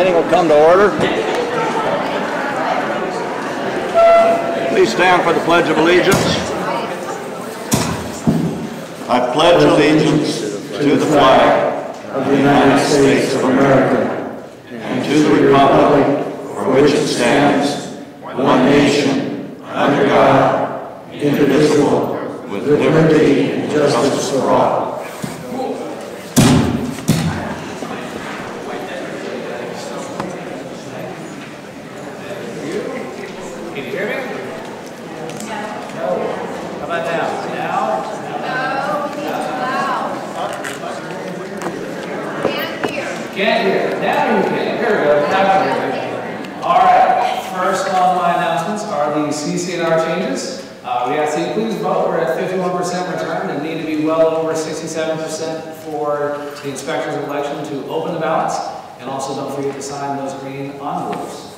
meeting will come to order. Please stand for the Pledge of Allegiance. I pledge allegiance to the flag of the United States of America and to the republic for which it stands, one nation, under God, indivisible, with liberty and justice for all. Can't hear. Now you can. Here we go. All right. First on my announcements are the CC&R changes. We ask that you please vote. We're at 51% return and need to be well over 67% for the inspector's election to open the ballots. And also don't forget to sign those green envelopes.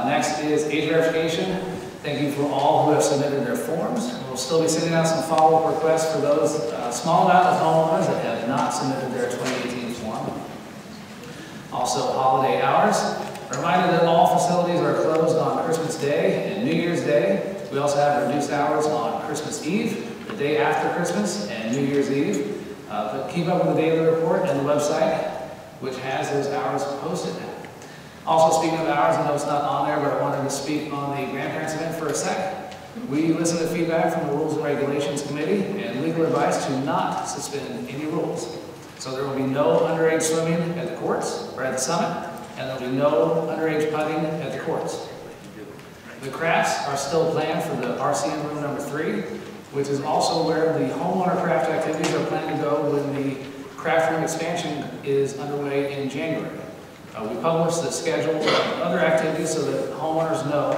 Next is age verification. Thank you for all who have submitted their forms. We'll still be sending out some follow-up requests for those small amount of homeowners that have not submitted their 2018 form. Also, holiday hours. A reminder that all facilities are closed on Christmas Day and New Year's Day. We also have reduced hours on Christmas Eve, the day after Christmas, and New Year's Eve. But keep up with the daily report and the website, which has those hours posted. Also, speaking of hours, I know it's not on there, but I wanted to speak on the grandparents event for a sec. We listened to feedback from the Rules and Regulations Committee and legal advice to not suspend any rules. So there will be no underage swimming at the courts or at the summit, and there will be no underage putting at the courts. The crafts are still planned for the RCM room number 3, which is also where the homeowner craft activities are planned to go when the craft room expansion is underway in January. We publish the schedule of other activities so that homeowners know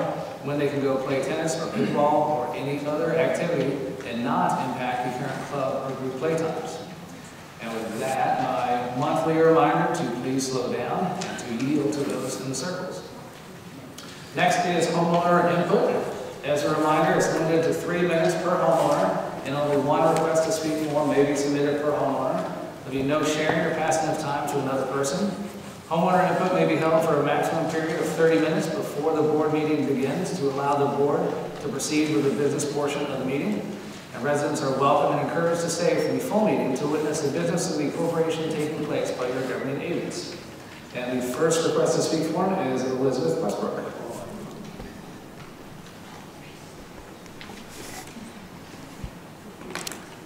when they can go play tennis or pickleball or any other activity and not impact the current club or group playtimes. And with that, my monthly reminder to please slow down and to yield to those in the circles. Next is homeowner input. As a reminder, it's limited to 3 minutes per homeowner, and only 1 request to speak form may be submitted per homeowner. There'll be no sharing or passing of time to another person. Homeowner input may be held for a maximum period of 30 minutes before the board meeting begins to allow the board to proceed with the business portion of the meeting. And residents are welcome and encouraged to stay for the full meeting to witness the business of the corporation taking place by your governing agents. And the first request to speak form is Elizabeth Westbrook.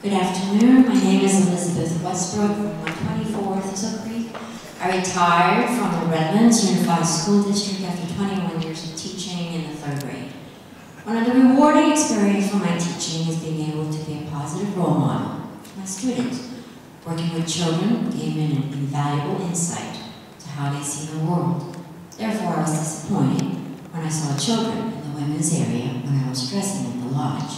Good afternoon. My name is Elizabeth Westbrook from 124 Thistle Creek. I retired from the Redlands Unified School District after 21 years of teaching in the 3rd grade. One of the rewarding experiences for my teaching is being able to be a positive role model to my students. Working with children gave me an invaluable insight to how they see the world. Therefore, I was disappointed when I saw children in the women's area when I was dressing in the lodge.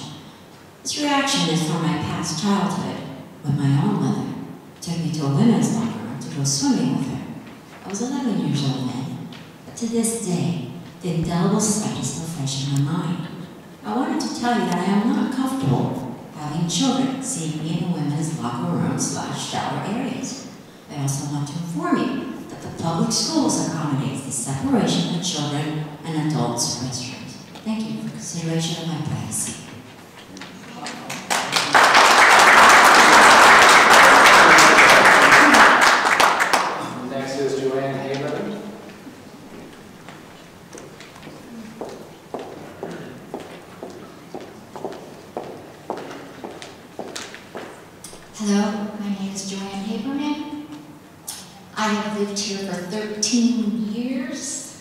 This reaction is from my past childhood when my own mother took me to a women's locker room to go swimming with her. I was 11 years old then, but to this day, the indelible sight is still fresh in my mind. I wanted to tell you that I am not comfortable having children seeing me in the women's locker room / shower areas. I also want to inform you that the public schools accommodates the separation of children and adults restrooms. Thank you for consideration of my privacy. Hello, my name is Joanne Haberman. I have lived here for 13 years.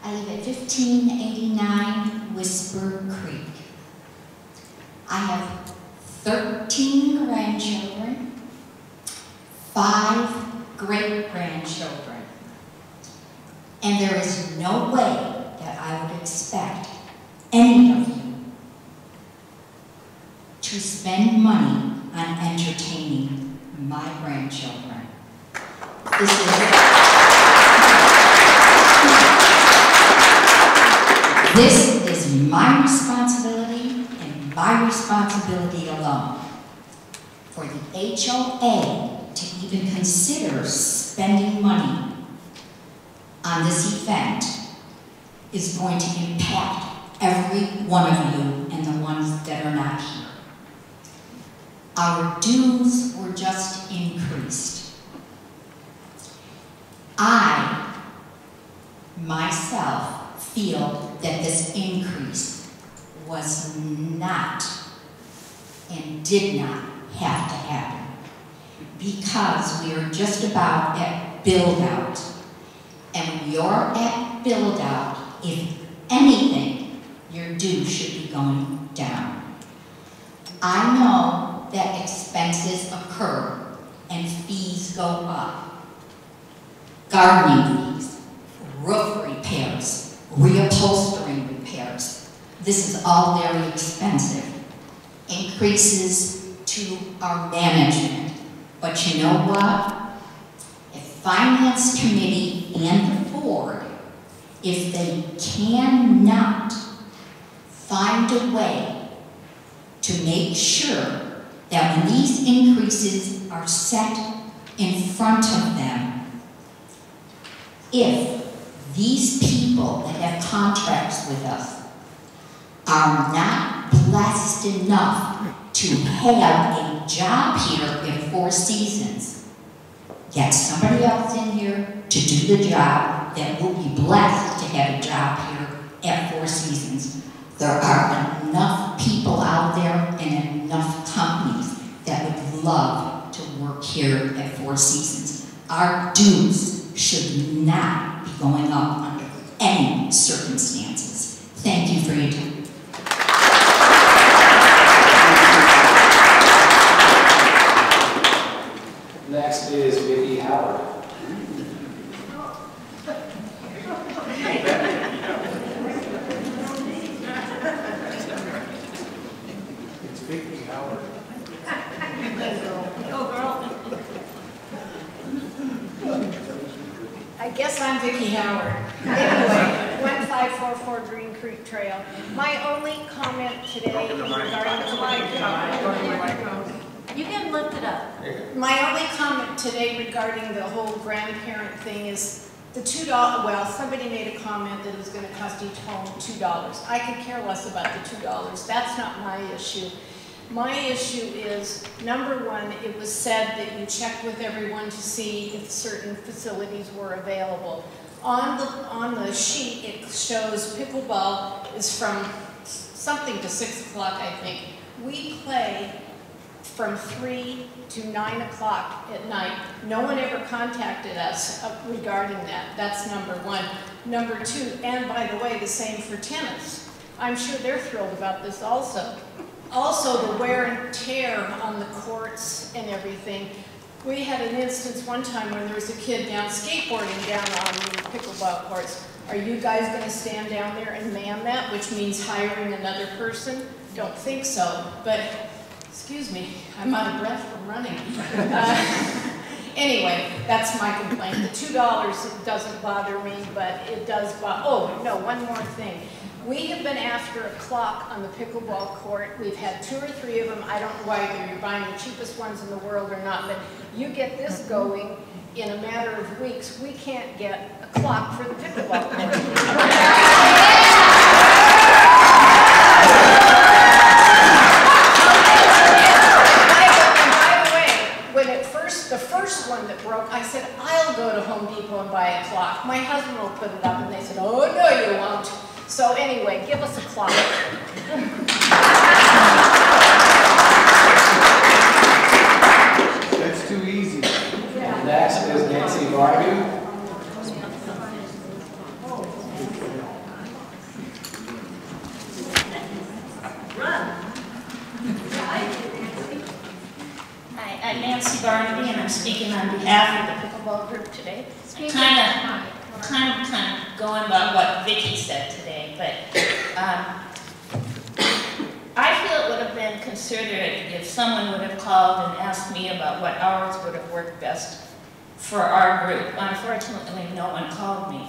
I live at 1589 Whisper Creek. I have 13 grandchildren, 5 great-grandchildren, and there is no way that I would expect any of you to spend money on entertaining my grandchildren. This is my responsibility and my responsibility alone. For the HOA to even consider spending money on this event is going to impact every one of you and the ones that are not here. Our dues were just increased. I, myself, feel that this increase was not and did not have to happen because we are just about at build-out. And when you're at build-out, if anything, your dues should be going down. I know that expenses occur and fees go up. Gardening fees, roof repairs, reupholstering repairs. This is all very expensive. Increases to our management. But you know what? If Finance Committee and the board, if they cannot find a way to make sure that when these increases are set in front of them, if these people that have contracts with us are not blessed enough to have a job here in Four Seasons, get somebody else in here to do the job that will be blessed to have a job here at Four Seasons. There are enough people out there and enough companies that would love to work here at Four Seasons. Our dues should not be going up under any circumstances. Thank you for your time. Next is Vicki Howard. It's Vicki Howard. I guess I'm Vicki Howard. Anyway, 1544 Green Creek Trail. My only comment today is regarding You can lift it up. my only comment today regarding the whole grandparent thing is the $2, well, somebody made a comment that it was going to cost each home $2. I could care less about the $2. That's not my issue. My issue is, number one, it was said that you checked with everyone to see if certain facilities were available. On the sheet, it shows pickleball is from something to 6 o'clock, I think. We play from 3 to 9 o'clock at night. No one ever contacted us regarding that. That's number one. Number two, and by the way, the same for tennis. I'm sure they're thrilled about this also. Also, the wear and tear on the courts and everything. We had an instance one time when there was a kid down skateboarding down on the pickleball courts. Are you guys going to stand down there and man that, which means hiring another person? Don't think so, but excuse me, I'm out of breath from running. Anyway, that's my complaint. The $2 doesn't bother me, but it does bother. Oh, no, one more thing. We have been after a clock on the pickleball court. We've had 2 or 3 of them. I don't know whether you're buying the cheapest ones in the world or not, but you get this going in a matter of weeks. We can't get a clock for the pickleball court. The first one that broke, I said, I'll go to Home Depot and buy a clock. My husband will put it up, and they said, oh, no, you won't. So anyway, give us a clock. That's too easy. Yeah. Next is Nancy Vargu. I'm Nancy Barnaby, and I'm speaking on behalf of the pickleball group today. Kind of going about what Vicki said today, but I feel it would have been considerate if someone would have called and asked me about what hours would have worked best for our group. Unfortunately, no one called me.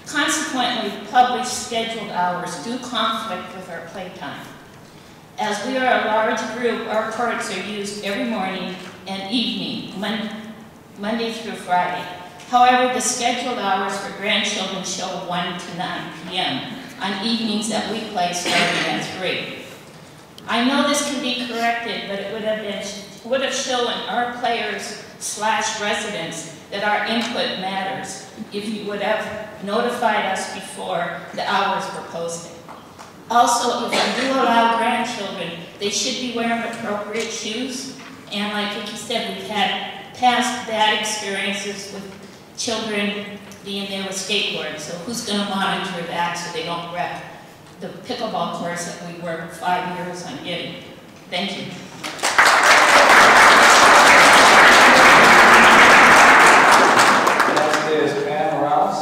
Consequently, published scheduled hours do conflict with our playtime. As we are a large group, our courts are used every morning and evening, Monday through Friday. However, the scheduled hours for grandchildren show 1 to 9 p.m. on evenings that we play starting at 3. I know this can be corrected, but it would have shown our players/residents that our input matters if you would have notified us before the hours were posted. Also, if you do allow grandchildren, they should be wearing appropriate shoes. And like Vicki said, we've had past bad experiences with children being there with skateboards. So who's going to monitor that so they don't wreck the pickleball course that we worked 5 years on getting? Thank you. Next is Pam Morales.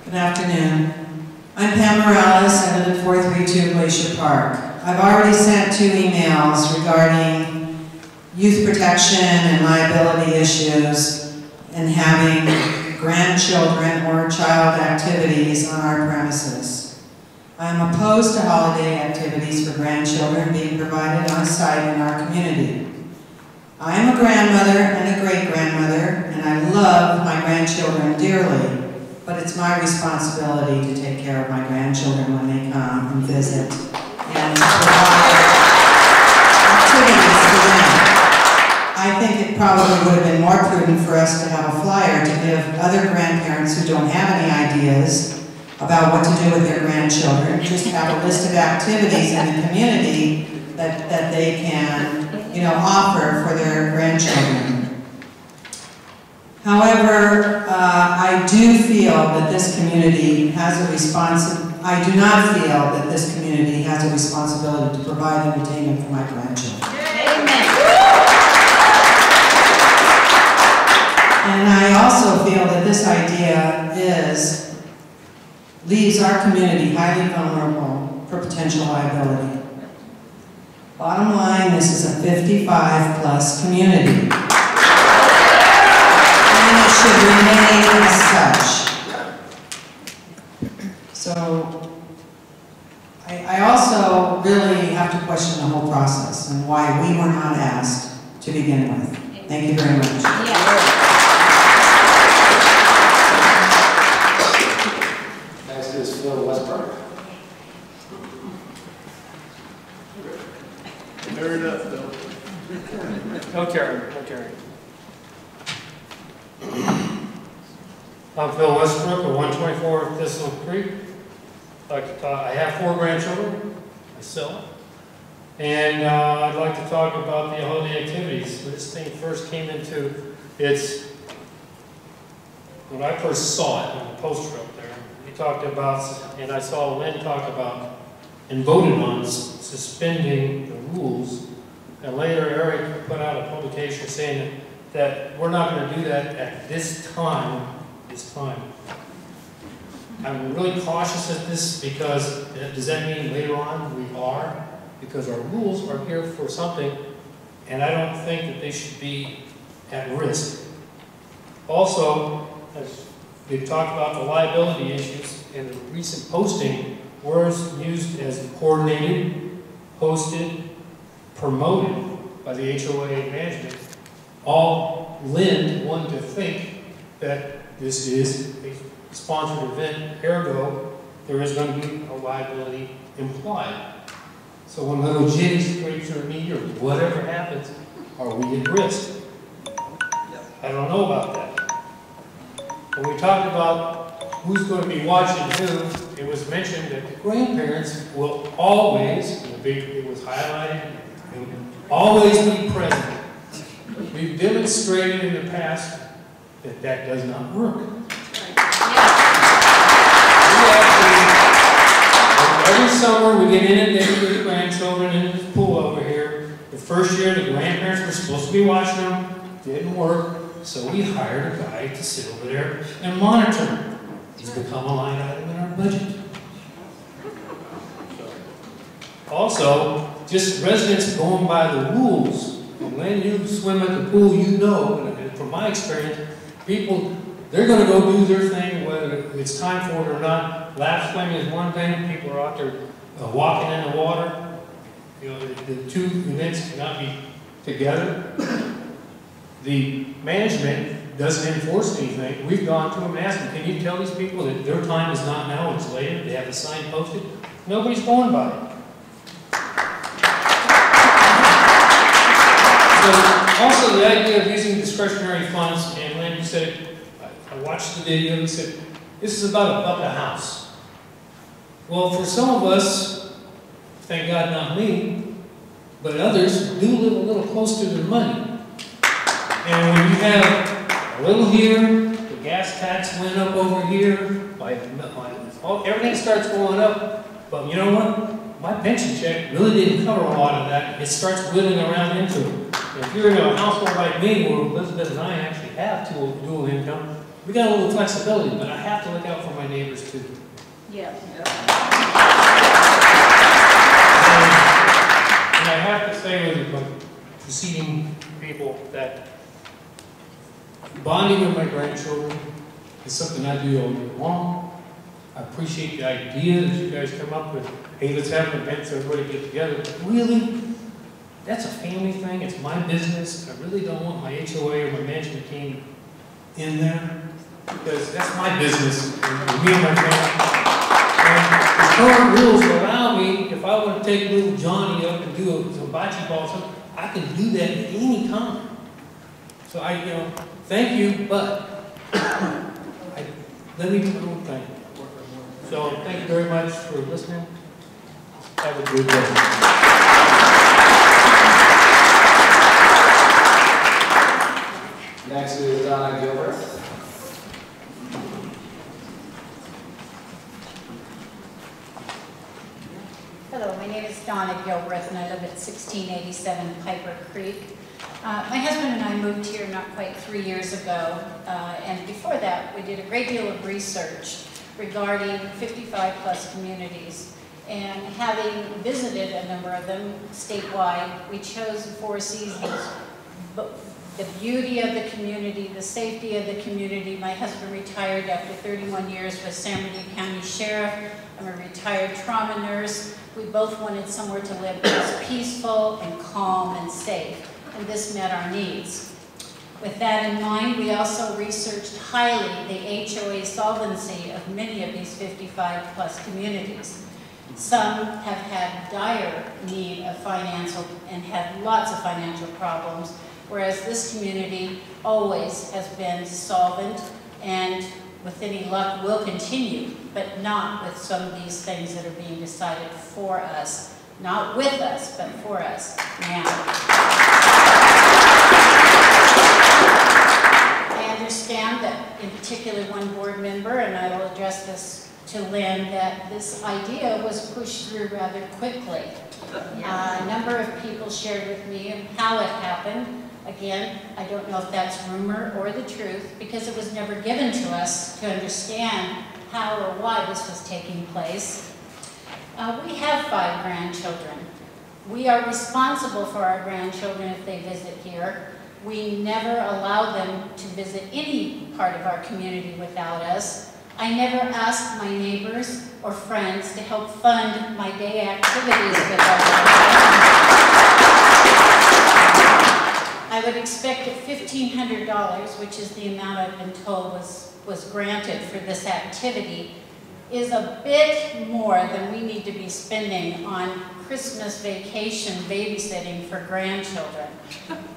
Good afternoon. I'm Pam Morales. I live at 432 Glacier Park. I've already sent 2 emails regarding youth protection and liability issues and having grandchildren or child activities on our premises. I'm opposed to holiday activities for grandchildren being provided on site in our community. I am a grandmother and a great-grandmother, and I love my grandchildren dearly. But it's my responsibility to take care of my grandchildren when they come and visit and to provide activities for them. I think it probably would have been more prudent for us to have a flyer to give other grandparents who don't have any ideas about what to do with their grandchildren. Just have a list of activities in the community that they can, offer for their grandchildren. However, I do feel that this community has a I do not feel that this community has a responsibility to provide entertainment for my grandchildren. Amen. And I also feel that this idea leaves our community highly vulnerable for potential liability. Bottom line, this is a 55-plus community. And it should remain as such. So, I also really have to question the whole process and why we were not asked to begin with. Thank you very much. Next is Phil Westbrook. Nerd up, though. No carry. I'm Phil Westbrook of 124 Thistle Creek. I have 4 grandchildren myself, and I'd like to talk about the holiday activities. When this thing first came into when I first saw it on the poster up there, we talked about, and I saw Lynn talk about and voted on suspending the rules, and later Eric put out a publication saying that we're not going to do that at this time. I'm really cautious at this because does that mean later on we are? Because our rules are here for something, and I don't think that they should be at risk. Also, as we've talked about the liability issues in the recent posting, words used as coordinated, posted, promoted by the HOA management all lend one to think that this is a sponsored event, ergo, there is going to be a liability implied. So when little Jenny scrapes her knee or whatever happens, are we at risk? I don't know about that. When we talked about who's going to be watching who, it was mentioned that the grandparents will always, it was highlighted, always be present. We've demonstrated in the past that that does not work. Every summer we get inundated with grandchildren in this pool over here. The first year the grandparents were supposed to be watching them, didn't work, so we hired a guy to sit over there and monitor them. He's become a line item in our budget. Also, just residents going by the rules. And when you swim at the pool, you know, and from my experience, people they're gonna go do their thing, whether it's time for it or not. Lap swimming is one thing, people are out there walking in the water. You know, the two events cannot be together. The management doesn't enforce anything. We've gone to them and asked them, can you tell these people that their time is not now, it's later, they have the sign posted? Nobody's going by it. So, also the idea of using discretionary funds, and when you said, I watched the video, you said, this is about a house. Well, for some of us, thank God not me, but others do live a little close to their money. And when you have a little here, the gas tax went up over here, everything starts going up, but you know what? My pension check really didn't cover a lot of that. It starts whittling around into it. And if you're in a household like me, where Elizabeth and I actually have dual income, we got a little flexibility, but I have to look out for my neighbors too. Yeah. And I have to say with the preceding people that bonding with my grandchildren is something I do all year long. I appreciate the idea that you guys come up with, hey, let's have an event so everybody get together. But really, that's a family thing. It's my business. I really don't want my HOA or my management team in there because that's my business. And me and my family. And the current rules allow me, if I want to take little Johnny up and do some bocce ball, something, I can do that at any time. So thank you, but let me do my own thing. So thank you very much for listening. Have a good day. Next is Donna Gilbert. Hello, my name is Donna Gilbreth and I live at 1687 Piper Creek. My husband and I moved here not quite 3 years ago, and before that we did a great deal of research regarding 55+ communities. And having visited a number of them statewide, we chose the Four Seasons. The beauty of the community, the safety of the community. My husband retired after 31 years with San Bernardino County Sheriff. I'm a retired trauma nurse. We both wanted somewhere to live that was peaceful and calm and safe, and this met our needs. With that in mind, we also researched highly the HOA solvency of many of these 55+ communities. Some have had dire need of financial and had lots of financial problems, whereas this community always has been solvent and with any luck will continue, but not with some of these things that are being decided for us. Not with us, but for us now. I understand that in particular one board member, and I will address this to Lynn, that this idea was pushed through rather quickly. A number of people shared with me how it happened. Again, I don't know if that's rumor or the truth, because it was never given to us to understand how or why this was taking place. We have 5 grandchildren. We are responsible for our grandchildren if they visit here. We never allow them to visit any part of our community without us. I never ask my neighbors or friends to help fund my day activities with our children. I would expect that $1,500, which is the amount I've been told was granted for this activity, is a bit more than we need to be spending on Christmas vacation babysitting for grandchildren.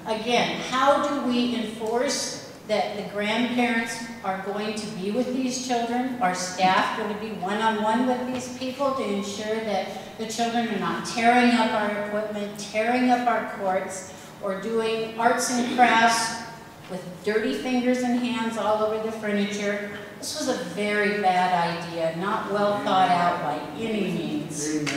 Again, how do we enforce that the grandparents are going to be with these children? Are staff going to be one-on-one with these people to ensure that the children are not tearing up our equipment, tearing up our courts, or doing arts and crafts with dirty fingers and hands all over the furniture? This was a very bad idea, not well thought out by any means. And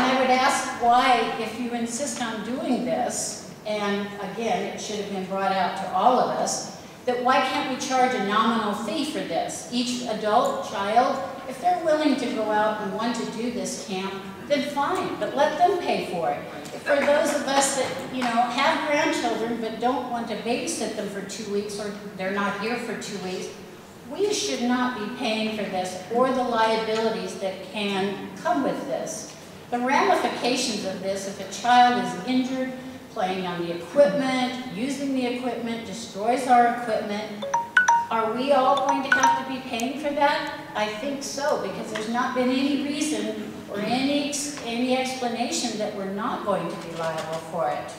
I would ask why, if you insist on doing this, and again, it should have been brought out to all of us, that why can't we charge a nominal fee for this? Each adult, child, If they're willing to go out and want to do this camp, then fine, but let them pay for it. For those of us that, you know, have grandchildren but don't want to babysit them for 2 weeks, or they're not here for 2 weeks, we should not be paying for this or the liabilities that can come with this. The ramifications of this, if a child is injured, playing on the equipment, using the equipment, destroys our equipment, are we all going to have to be paying for that? I think so, because there's not been any reason or any explanation that we're not going to be liable for it.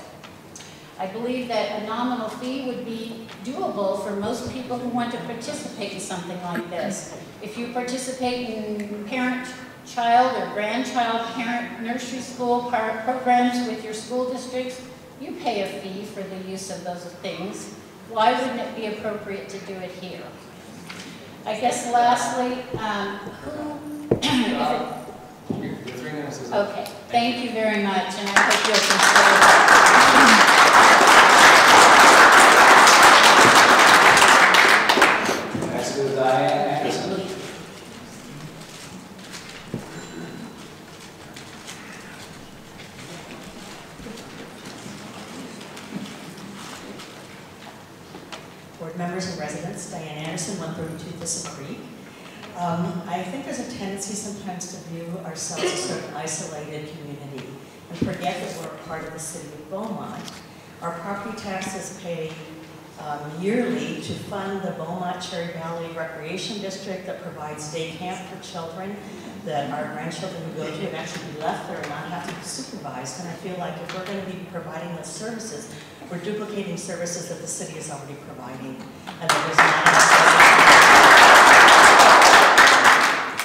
I believe that a nominal fee would be doable for most people who want to participate in something like this. If you participate in parent-child or grandchild-parent nursery school programs with your school districts, you pay a fee for the use of those things. Why wouldn't it be appropriate to do it here? I guess lastly, Your 3 minutes is up. Okay, thank you very much, and I hope you'll consider that. Next is Diane Anderson. Board members and residents, Diane Anderson, 132 Thistle Creek. I think there's a tendency sometimes to view ourselves as sort of isolated community and forget that we're a part of the city of Beaumont. Our property taxes pay yearly to fund the Beaumont Cherry Valley Recreation District that provides day camp for children that our grandchildren who go to and actually be left there and not have to be supervised. And I feel like if we're going to be providing those services, we're duplicating services that the city is already providing. And that there's not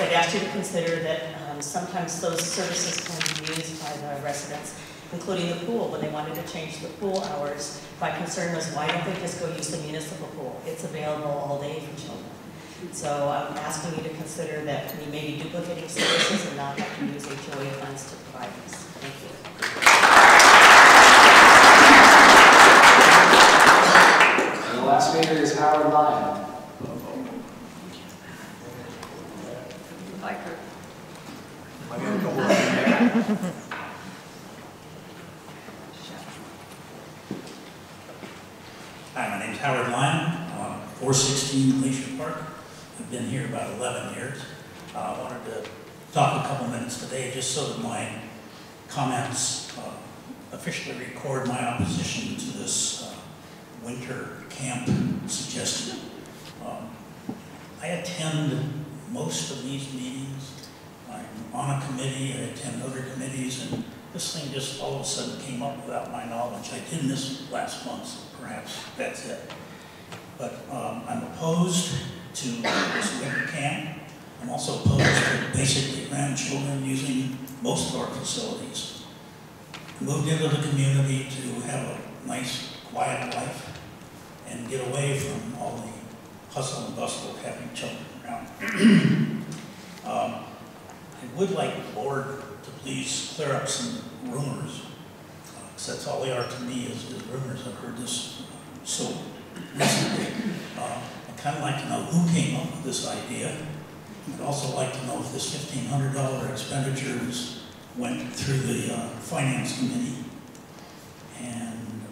I'd ask you to consider that sometimes those services can be used by the residents, including the pool. When they wanted to change the pool hours, my concern was, why don't they just go use the municipal pool? It's available all day for children. So I'm asking you to consider that we may be duplicating services and not have to use HOA funds to provide this. Thank you. And the last speaker is Howard Lyon. Hi, my name is Howard Lyon, 416 Glacier Park. I've been here about 11 years. I wanted to talk a couple minutes today just so that my comments officially record my opposition to this winter camp suggestion. I attend most of these meetings. I'm on a committee, I attend other committees, and this thing just all of a sudden came up without my knowledge. I did this last month, so perhaps that's it. But I'm opposed to this winter camp. I'm also opposed to basically grandchildren using most of our facilities. I moved into the community to have a nice, quiet life and get away from all the hustle and bustle of having children around. I would like the board to please clear up some rumors, because that's all they are to me is rumors. I've heard this so recently. I'd kind of like to know who came up with this idea. I'd also like to know if this $1,500 expenditures went through the finance committee and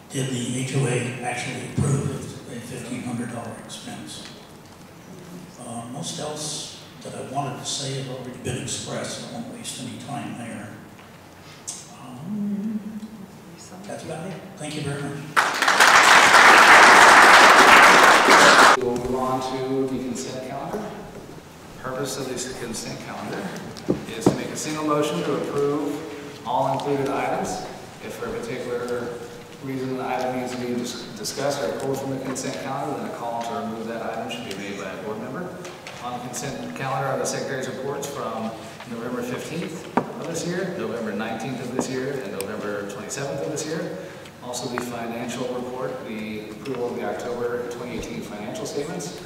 did the HOA actually approve a $1,500 expense. Most else that I wanted to say has already been expressed, so I won't waste any time there. That's about it. Thank you very much. We'll move on to the consent calendar. The purpose of this consent calendar is to make a single motion to approve all included items. If for a particular reason the item needs to be discussed or pulled from the consent calendar, then a call to remove that item should be made by a board member. On the consent calendar are the Secretary's reports from November 15th of this year, November 19th of this year, and November 27th of this year. Also the financial report, the approval of the October 2018 financial statements.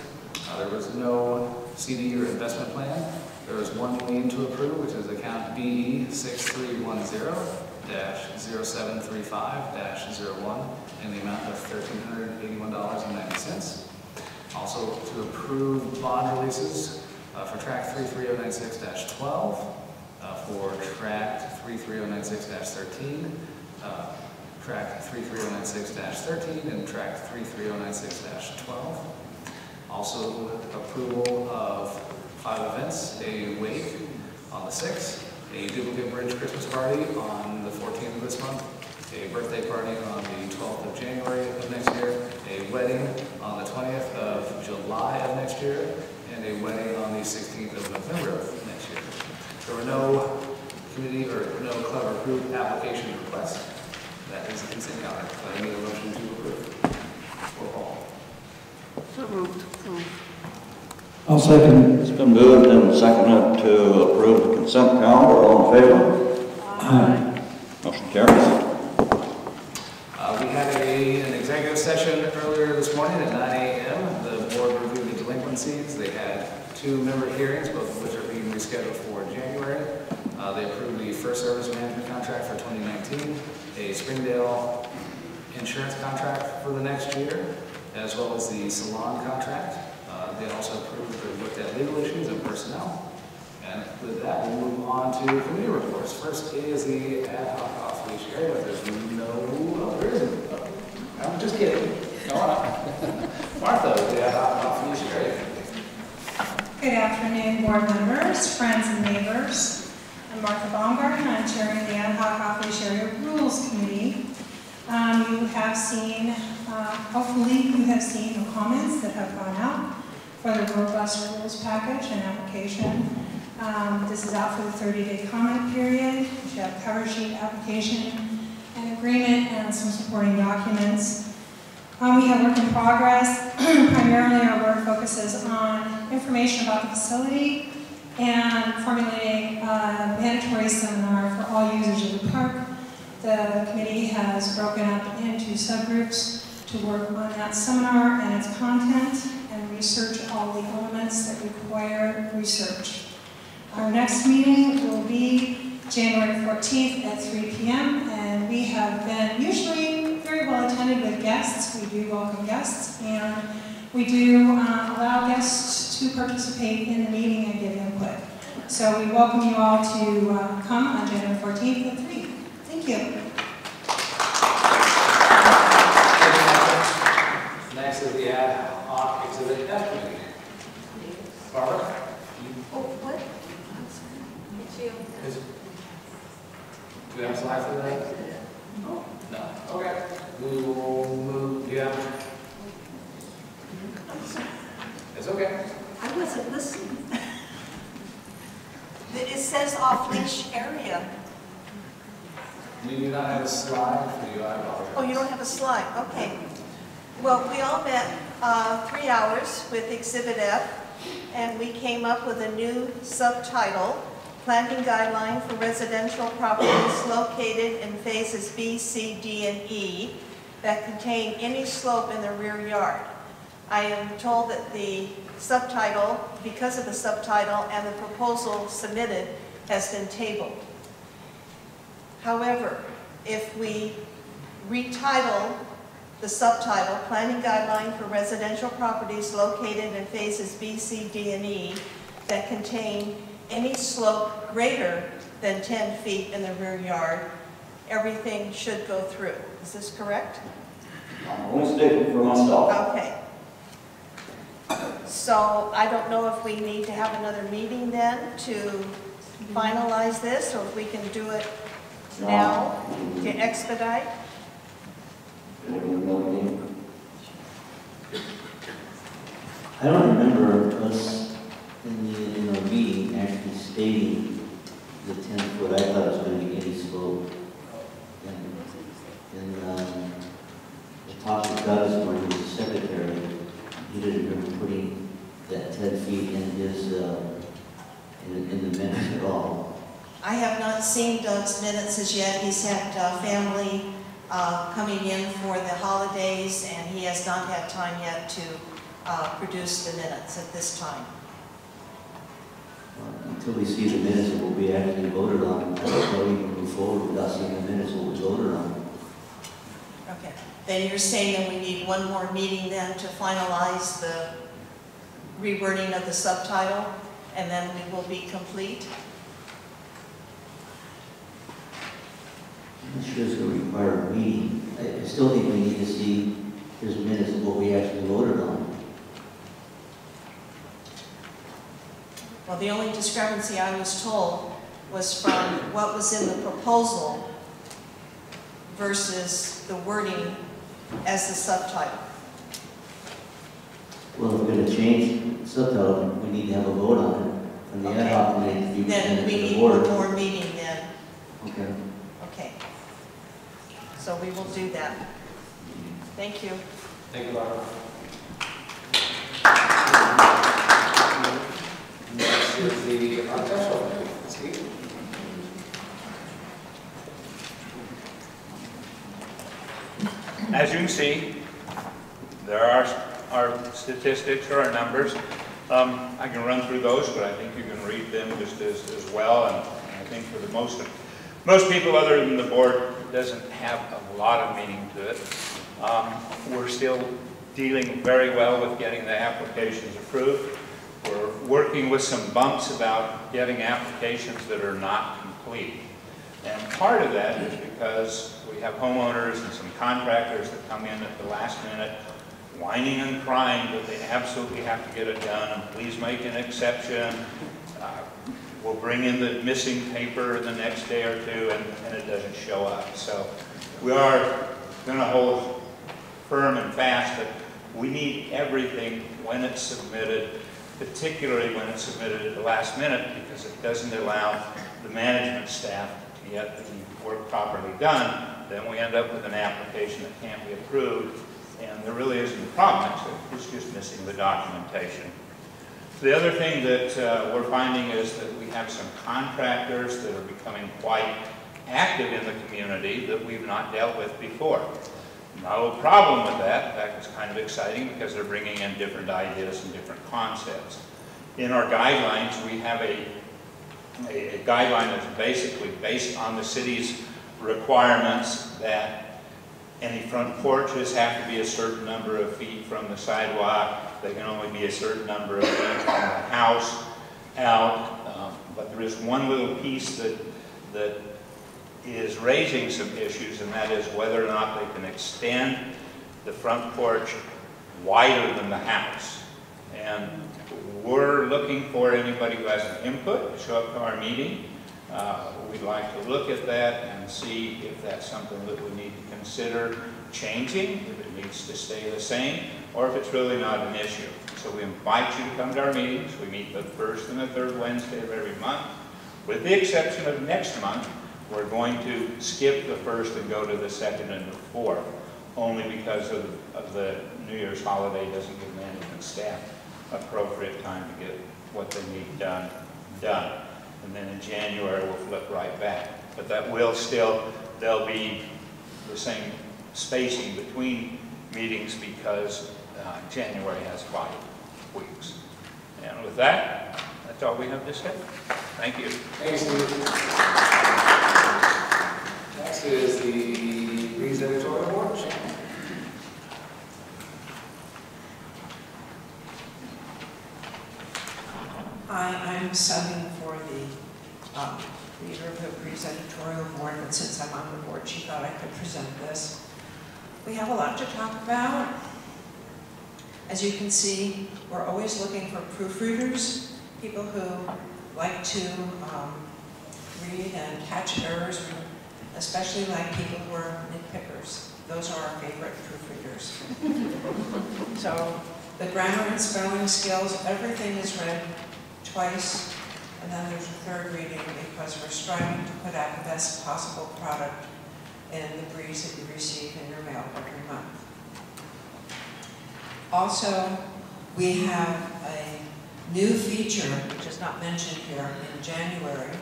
There was no CD or investment plan. There was one lien to approve, which is account BE 6310-0735-01 in the amount of $1,381.90. Also to approve bond releases for track 33096-12, for track 33096-13, track 33096-13, and track 33096-12. Also approval of 5 events: a wake on the 6th, a duplicate bridge Christmas party on the 14th of this month, a birthday party on the 12th of January of next year, a wedding on the 20th of July of next year, and a wedding on the 16th of November of next year. There were no committee or no club or group application requests. That is a consent calendar. So I need a motion to approve. Roll call. So moved. I'll second. It's been moved and seconded to approve the consent calendar. All in favor? Aye. Motion carries. We had an executive session earlier this morning at 9 a.m. The board reviewed the delinquencies. They had 2 member hearings, both of which are being rescheduled for January. They approved the first service management contract for 2019, a Springdale insurance contract for the next year, as well as the salon contract. They also approved or looked at legal issues and personnel. And with that, we'll move on to committee reports. First is the ad hoc off-leash area. There's no, there isn't. I'm just kidding. Go on. Martha, the ad hoc off-leash area. Good afternoon, board members, friends, and neighbors. I'm Martha Baumgarten. I'm chairing the ad hoc off-leash area rules committee. You have seen, hopefully, you have seen the comments that have gone out for the robust rules package and application. This is out for the 30-day comment period. You have a cover sheet, application, an agreement, and some supporting documents. We have work in progress. Primarily, our work focuses on information about the facility and formulating a mandatory seminar for all users of the park. The committee has broken up into subgroups to work on that seminar and its content and research all the elements that require research. Our next meeting will be January 14th at 3 p.m. and we have been usually very well attended with guests. We do welcome guests and we do allow guests to participate in the meeting and give input. So we welcome you all to come on January 14th at 3. Thank you. Next is the ad hoc exhibit F committee. Barbara? Oh, what? It's you. Do we have a slide for that? No. No. Okay. We will move. Do you have? It's okay. I wasn't listening. It says off-leash area. We do not have a slide for you. I apologize. Oh, you don't have a slide. Okay. Well, we all met 3 hours with Exhibit F, and we came up with a new subtitle, Planting Guideline for Residential Properties Located in Phases B, C, D, and E that contain any slope in the rear yard. I am told that the subtitle, because of the subtitle and the proposal submitted, has been tabled. However, if we retitle the subtitle, Planning Guideline for Residential Properties Located in Phases B, C, D, and E that contain any slope greater than 10 feet in the rear yard, everything should go through. Is this correct? I'm only stating for myself. Okay. So I don't know if we need to have another meeting then to finalize this, or if we can do it now to expedite. I don't remember us in the meeting actually stating the 10-foot. I thought it was going to be any slope. And I talked with Doug when he was the secretary. He didn't remember putting that 10 feet in his in the minutes at all. I have not seen Doug's minutes as yet. He's had family coming in for the holidays, and he has not had time yet to produce the minutes at this time. Until we see the minutes that will be actually voted on, I don't know we can move forward without seeing the minutes that will be voted on. Okay. Then you're saying that we need one more meeting then to finalize the rewording of the subtitle, and then we will be complete. I'm not sure it's going to require a meeting. I still think we need to see his minutes of what we actually voted on. Well, the only discrepancy I was told was from what was in the proposal versus the wording as the subtitle. Well, if we're going to change the subtitle, we need to have a vote on it. And the ad hoc needs to be Then presented we to the need board. one more meeting then. Okay. Okay. So we will do that. Thank you. Thank you, Barbara. Next is the architectural committee. Steve? As you can see, there are our statistics or our numbers. I can run through those, but I think you can read them just as well. And I think for the most people other than the board, it doesn't have a lot of meaning to it. We're still dealing very well with getting the applications approved. We're working with some bumps about getting applications that are not complete. And part of that is because we have homeowners and some contractors that come in at the last minute whining and crying that they absolutely have to get it done, and please make an exception. We'll bring in the missing paper the next day or two, and it doesn't show up. So we are going to hold firm and fast that we need everything when it's submitted, particularly when it's submitted at the last minute, because it doesn't allow the management staff to get the work properly done. Then we end up with an application that can't be approved, and there really isn't a problem. It's just missing the documentation. The other thing that we're finding is that we have some contractors that are becoming quite active in the community that we've not dealt with before. No problem with that. In fact, it's kind of exciting because they're bringing in different ideas and different concepts. In our guidelines, we have a guideline that's basically based on the city's requirements that any front porches have to be a certain number of feet from the sidewalk. They can only be a certain number of feet from the house out. But there is one little piece that is raising some issues, and that is whether or not they can extend the front porch wider than the house. And we're looking for anybody who has an input to show up to our meeting. We'd like to look at that and see if that's something that we need to consider changing, if it needs to stay the same, or if it's really not an issue. So we invite you to come to our meetings. We meet the first and the third Wednesday of every month. With the exception of next month, we're going to skip the first and go to the second and the fourth, only because of the New Year's holiday doesn't give management staff appropriate time to get what they need done. And then in January, we'll flip right back. But that will still, there'll be the same spacing between meetings because January has 5 weeks. And with that, that's all we have to say. Thank you. Thanks, Steve. Next is the Breeze Editorial Board. I'm subbing for the leader of the Breeze Editorial Board, but since I'm on the board, she thought I could present this. We have a lot to talk about. As you can see, we're always looking for proofreaders, people who like to read and catch errors, especially like people who are nitpickers. Those are our favorite proofreaders. So the grammar and spelling skills, everything is read twice, and then there's a third reading because we're striving to put out the best possible product in the Breeze that you receive in your mail every month. Also, we have a new feature, which is not mentioned here, in January.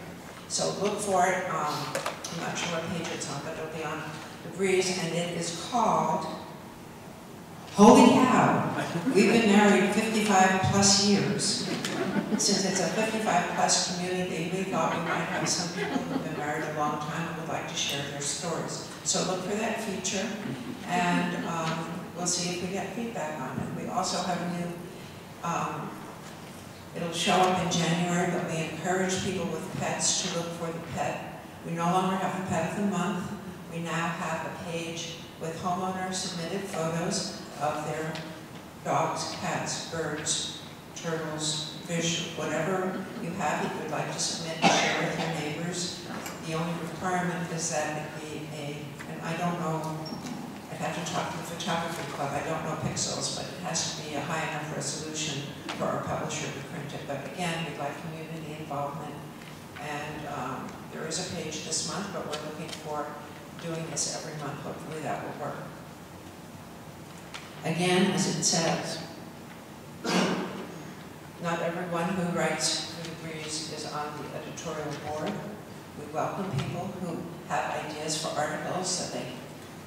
So look for it, I'm not sure what page it's on, but it'll be on the Breeze, and it is called Holy Cow. We've been married 55 plus years. Since it's a 55 plus community, we thought we might have some people who've been married a long time and would like to share their stories. So look for that feature, and we'll see if we get feedback on it. We also have a new It'll show up in January, but we encourage people with pets to look for the pet. We no longer have the pet of the month. We now have a page with homeowner submitted photos of their dogs, cats, birds, turtles, fish, whatever you have that you'd like to submit and share with your neighbors. The only requirement is that it be and I don't know, I'd have to talk to the photography club, I don't know pixels, but it has to be a high enough resolution for our publisher to print it. But again, we'd like community involvement. And there is a page this month, but we're looking for doing this every month. Hopefully that will work. Again, as it says, not everyone who writes for the Breeze is on the editorial board. We welcome people who have ideas for articles that they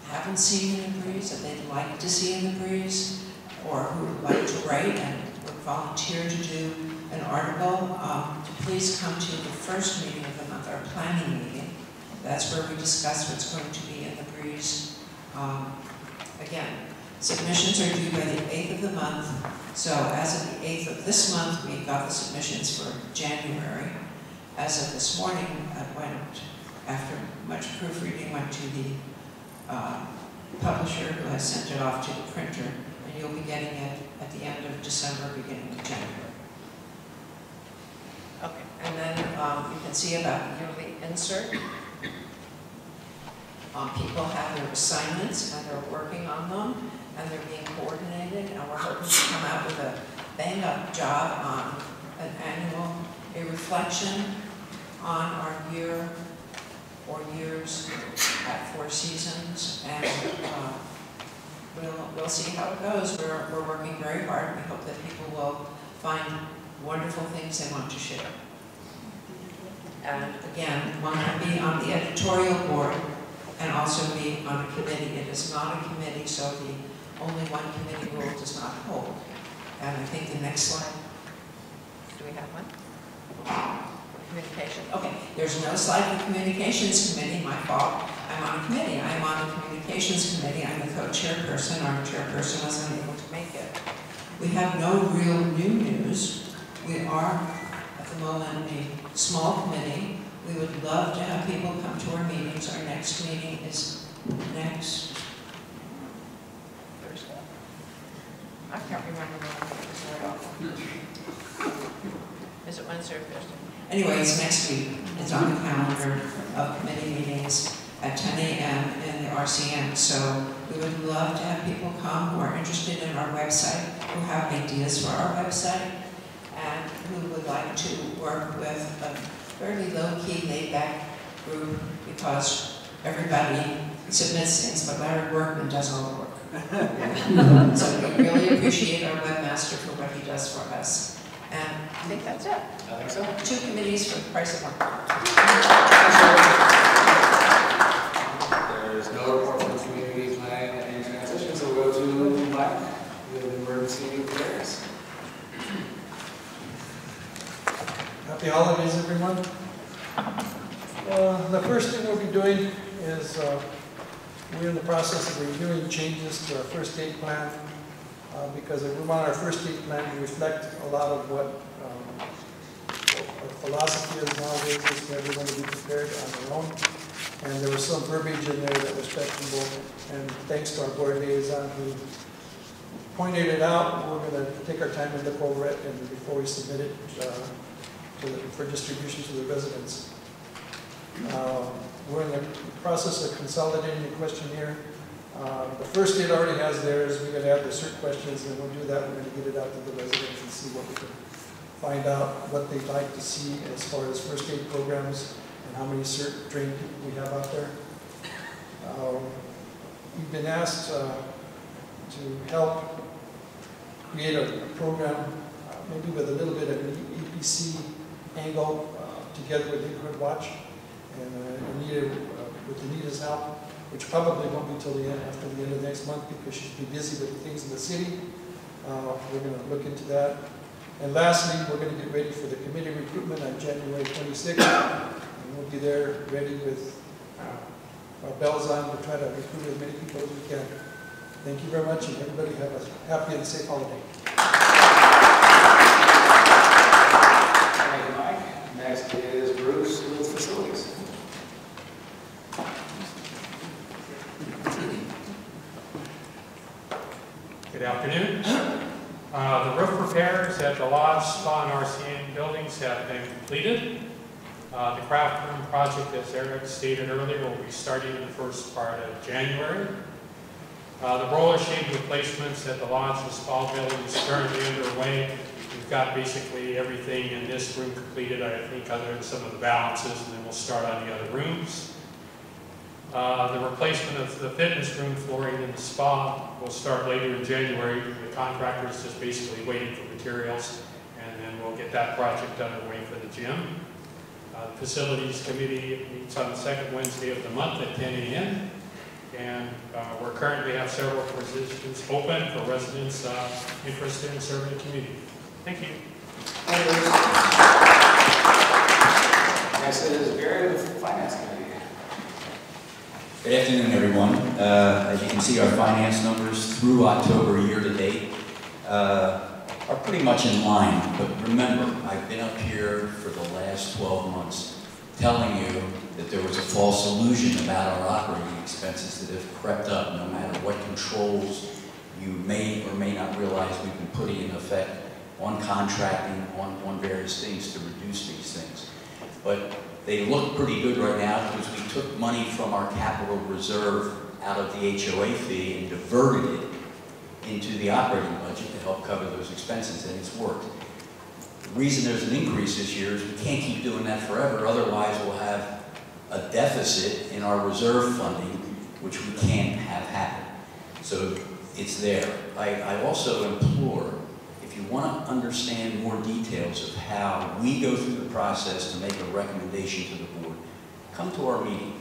haven't seen in the Breeze, that they'd like to see in the Breeze, or who would like to write and would volunteer to do an article. Please come to the first meeting of the month, our planning meeting. That's where we discuss what's going to be in the Breeze. Again, submissions are due by the 8th of the month. So as of the 8th of this month, we got the submissions for January. As of this morning, I went, after much proofreading, went to the publisher who has sent it off to the printer, and you'll be getting it at the end of December, beginning of January. Okay, and then you can see about the yearly insert. People have their assignments and they're working on them and they're being coordinated, and we're hoping to come out with a bang-up job on an annual, a reflection on our year or years at Four Seasons, and we'll see how it goes. We're working very hard. We hope that people will find wonderful things they want to share. And again, want to be on the editorial board and also be on a committee. It is not a committee, so the only one committee rule does not hold. And I think the next slide, do we have one? Communication. Okay, there's no slide for communications committee, my fault. I'm on a committee. I'm on the communications committee. I'm the co-chairperson. Our chairperson was unable to make it. We have no real new news. We are, at the moment, a small committee. We would love to have people come to our meetings. Our next meeting is next Thursday. I can't remember when it is. Is it Wednesday or Thursday? Anyway, it's next week. It's on the calendar of committee meetings at 10 a.m. in the RCM. So we would love to have people come who are interested in our website, who have ideas for our website, and who would like to work with a fairly low-key, laid-back group, because everybody submits things, but Larry Workman does all the work. So we really appreciate our webmaster for what he does for us. And I think that's it. I think so. 2 committees for the price of 1. There's no report from the community plan and transition, so we'll go to Mike with emergency repairs. Happy holidays, everyone. The first thing we'll be doing is we're in the process of reviewing changes to our first aid plan because we want our first aid plan to reflect a lot of what our philosophy is nowadays, is for everyone to be prepared on their own. And there was some verbiage in there that was questionable, and thanks to our board liaison who pointed it out. We're going to take our time and look over it and before we submit it for distribution to the residents. We're in the process of consolidating the questionnaire. The first aid already has theirs. We're going to add the CERT questions, and we'll do that. We're going to get it out to the residents and see what we can find out, what they'd like to see as far as first aid programs and how many CERT trained people we have out there. We've been asked to help create a program, maybe with a little bit of an EPC angle, together with Neighborhood Watch, and with Anita's help, which probably won't be till the end, after the end of next month, because she's been busy with the things in the city. We're going to look into that. And lastly, we're going to get ready for the committee recruitment on January 26th, and we'll be there ready with our bells on to try to recruit as many people as we can. Thank you very much, and everybody have a happy and safe holiday. repairs at the Lodge, Spa, and RCN buildings have been completed. The craft room project, as Eric stated earlier, will be starting in the first part of January. The roller shade replacements at the Lodge and Spa building is currently underway. We've got basically everything in this room completed, I think, other than some of the balances, and then we'll start on the other rooms. The replacement of the fitness room flooring in the spa will start later in January. The contractor is just basically waiting for materials, and then we'll get that project underway for the gym. The Facilities Committee meets on the second Wednesday of the month at 10 a.m. And we currently have several positions open for residents interested in serving the community. Thank you. Next is Barry with the Finance Committee. Good afternoon, everyone. As you can see, our finance numbers through October year to date are pretty much in line. But remember, I've been up here for the last 12 months telling you that there was a false illusion about our operating expenses that have crept up, no matter what controls you may or may not realize we've been putting in effect on contracting, on various things to reduce these things. But they look pretty good right now because we took money from our capital reserve out of the HOA fee and diverted it into the operating budget to help cover those expenses, and it's worked. The reason there's an increase this year is we can't keep doing that forever, otherwise we'll have a deficit in our reserve funding, which we can't have happen. So it's there. I also implore, if you want to understand more details of how we go through the process to make a recommendation to the board, come to our meeting.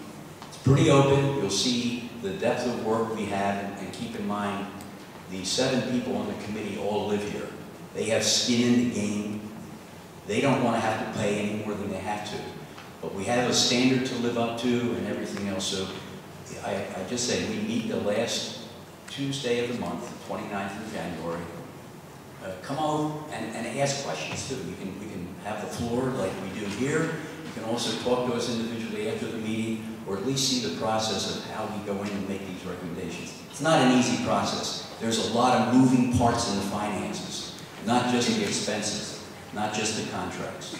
It's pretty open. You'll see the depth of work we have, and keep in mind, the 7 people on the committee all live here. They have skin in the game. They don't want to have to pay any more than they have to. But we have a standard to live up to and everything else. So I just say we meet the last Tuesday of the month, 29th of January. Come over and ask questions too. We can have the floor like we do here. You can also talk to us individually after the meeting, or at least see the process of how we go in and make these recommendations. It's not an easy process. There's a lot of moving parts in the finances, not just the expenses, not just the contracts.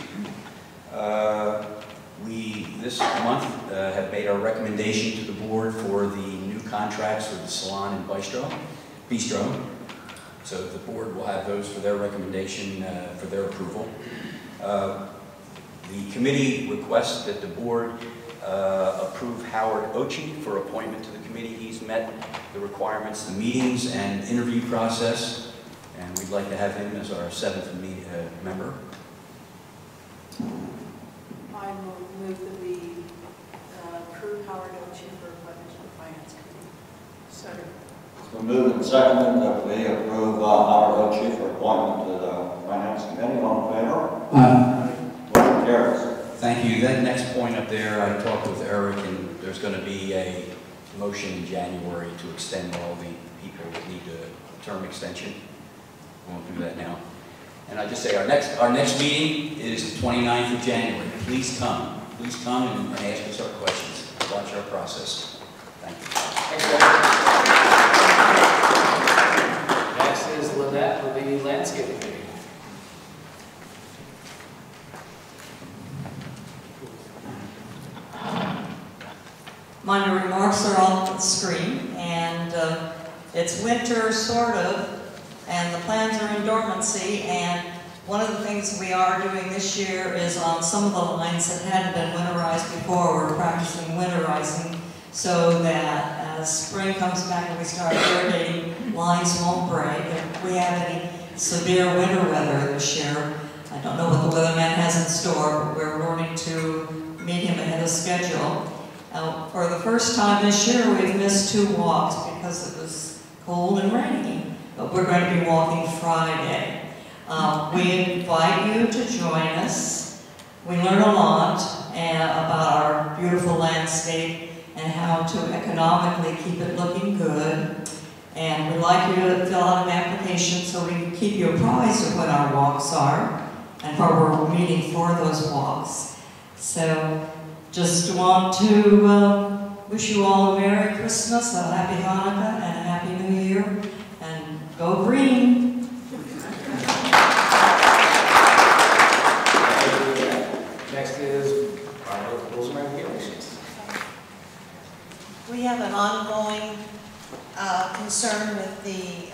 We, this month, have made our recommendation to the board for the new contracts for the salon and bistro. So the board will have those for their recommendation, for their approval. The committee requests that the board approve Howard Ochi for appointment to the committee. He's met the requirements, the meetings and interview process, and we'd like to have him as our 7th member. I will move that we approve Howard Ochi for appointment to the Finance Committee. Second. It's been moved and seconded that we approve Howard Ochi for appointment to the Finance Committee. All in favor? Aye. Motion carries. Thank you. That next point up there, I talked with Eric, and there's going to be a motion in January to extend all the people that need a term extension. I won't do that now. And I just say our next meeting is the 29th of January. Please come. Please come and ask us our questions. Watch our process. Thank you. Next is Lynette with the Landscaping Committee. My remarks are on the screen, and it's winter, sort of, and the plans are in dormancy, and one of the things we are doing this year is on some of the lines that hadn't been winterized before, we're practicing winterizing so that as spring comes back and we start irrigating, lines won't break. If we have any severe winter weather this year, I don't know what the weatherman has in store, but we're learning to meet him ahead of schedule. For the first time this year, we've missed 2 walks because it was cold and rainy. But we're going to be walking Friday. We invite you to join us. We learn a lot about our beautiful landscape and how to economically keep it looking good. And we'd like you to fill out an application so we can keep you apprised of what our walks are and where we're meeting for those walks. So just want to wish you all a Merry Christmas, a Happy Hanukkah, and a Happy New Year. And go green! rules and regulations. We have an ongoing concern with the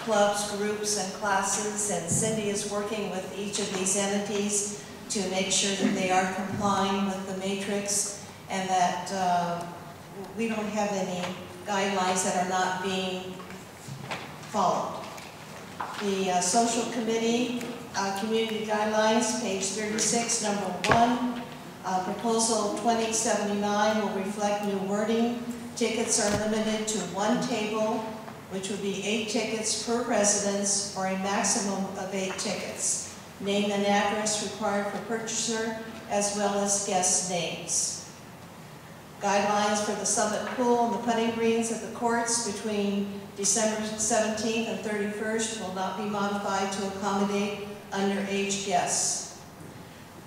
clubs, groups, and classes, and Cindy is working with each of these entities to make sure that they are complying with the matrix and that we don't have any guidelines that are not being followed. The social committee, community guidelines, page 36, number 1, proposal 2079 will reflect new wording. Tickets are limited to 1 table, which would be 8 tickets per residence or a maximum of 8 tickets. Name and address required for purchaser, as well as guest names. Guidelines for the Summit Pool and the putting greens at the courts between December 17th and 31st will not be modified to accommodate underage guests.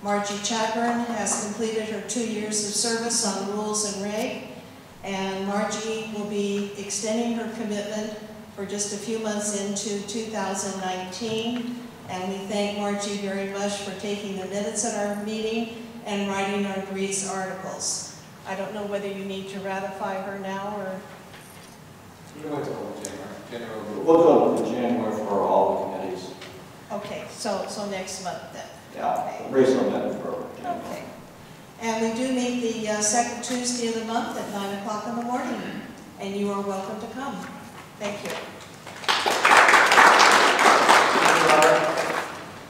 Margie Chapman has completed her 2 years of service on rules and reg, and Margie will be extending her commitment for just a few months into 2019. And we thank Margie very much for taking the minutes at our meeting and writing our Breeze articles. I don't know whether you need to ratify her now or... We'll go to January. We'll go to January for all the committees. Okay, so next month then. Yeah, raise on that for January. Okay. And we do meet the second Tuesday of the month at 9 o'clock in the morning, and you are welcome to come. Thank you.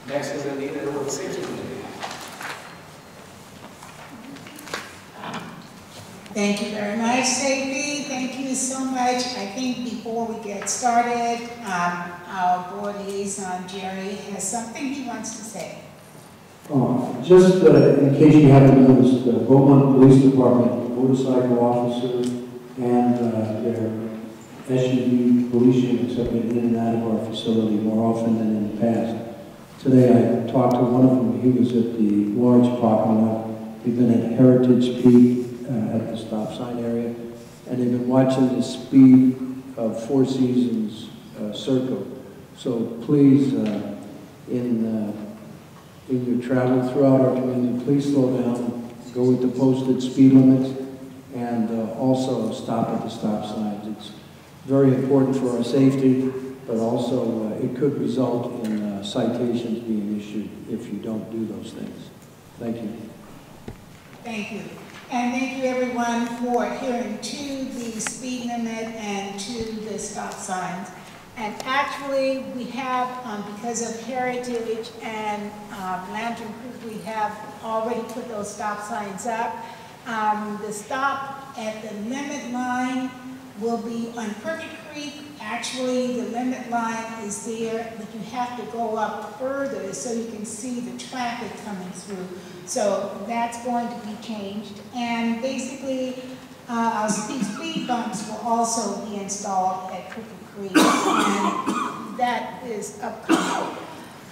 Next is Anita with the Safety Committee. Thank you very much, Safety. Thank you so much. I think before we get started, our board liaison, Jerry, has something he wants to say. Just in case you haven't noticed, the Beaumont Police Department motorcycle officer and their SUV police units have been in and out of our facility more often than in the past. Today I talked to one of them. He was at the Lawrence parking lot. We've been at Heritage Peak at the stop sign area, and they've been watching the speed of Four Seasons Circle. So please, in your travel throughout our community, please slow down, go with the posted speed limits, and also stop at the stop signs. It's very important for our safety, but also it could result in citations being issued if you don't do those things. Thank you. Thank you. And thank you everyone for adhering to the speed limit and to the stop signs. And actually, we have, because of Heritage and Lantern Creek, we have already put those stop signs up. The stop at the limit line will be on Crooked Creek. Actually, the limit line is there, but you have to go up further so you can see the traffic coming through. So that's going to be changed. And basically, our speed bumps will also be installed at Crooked Creek, and that is upcoming.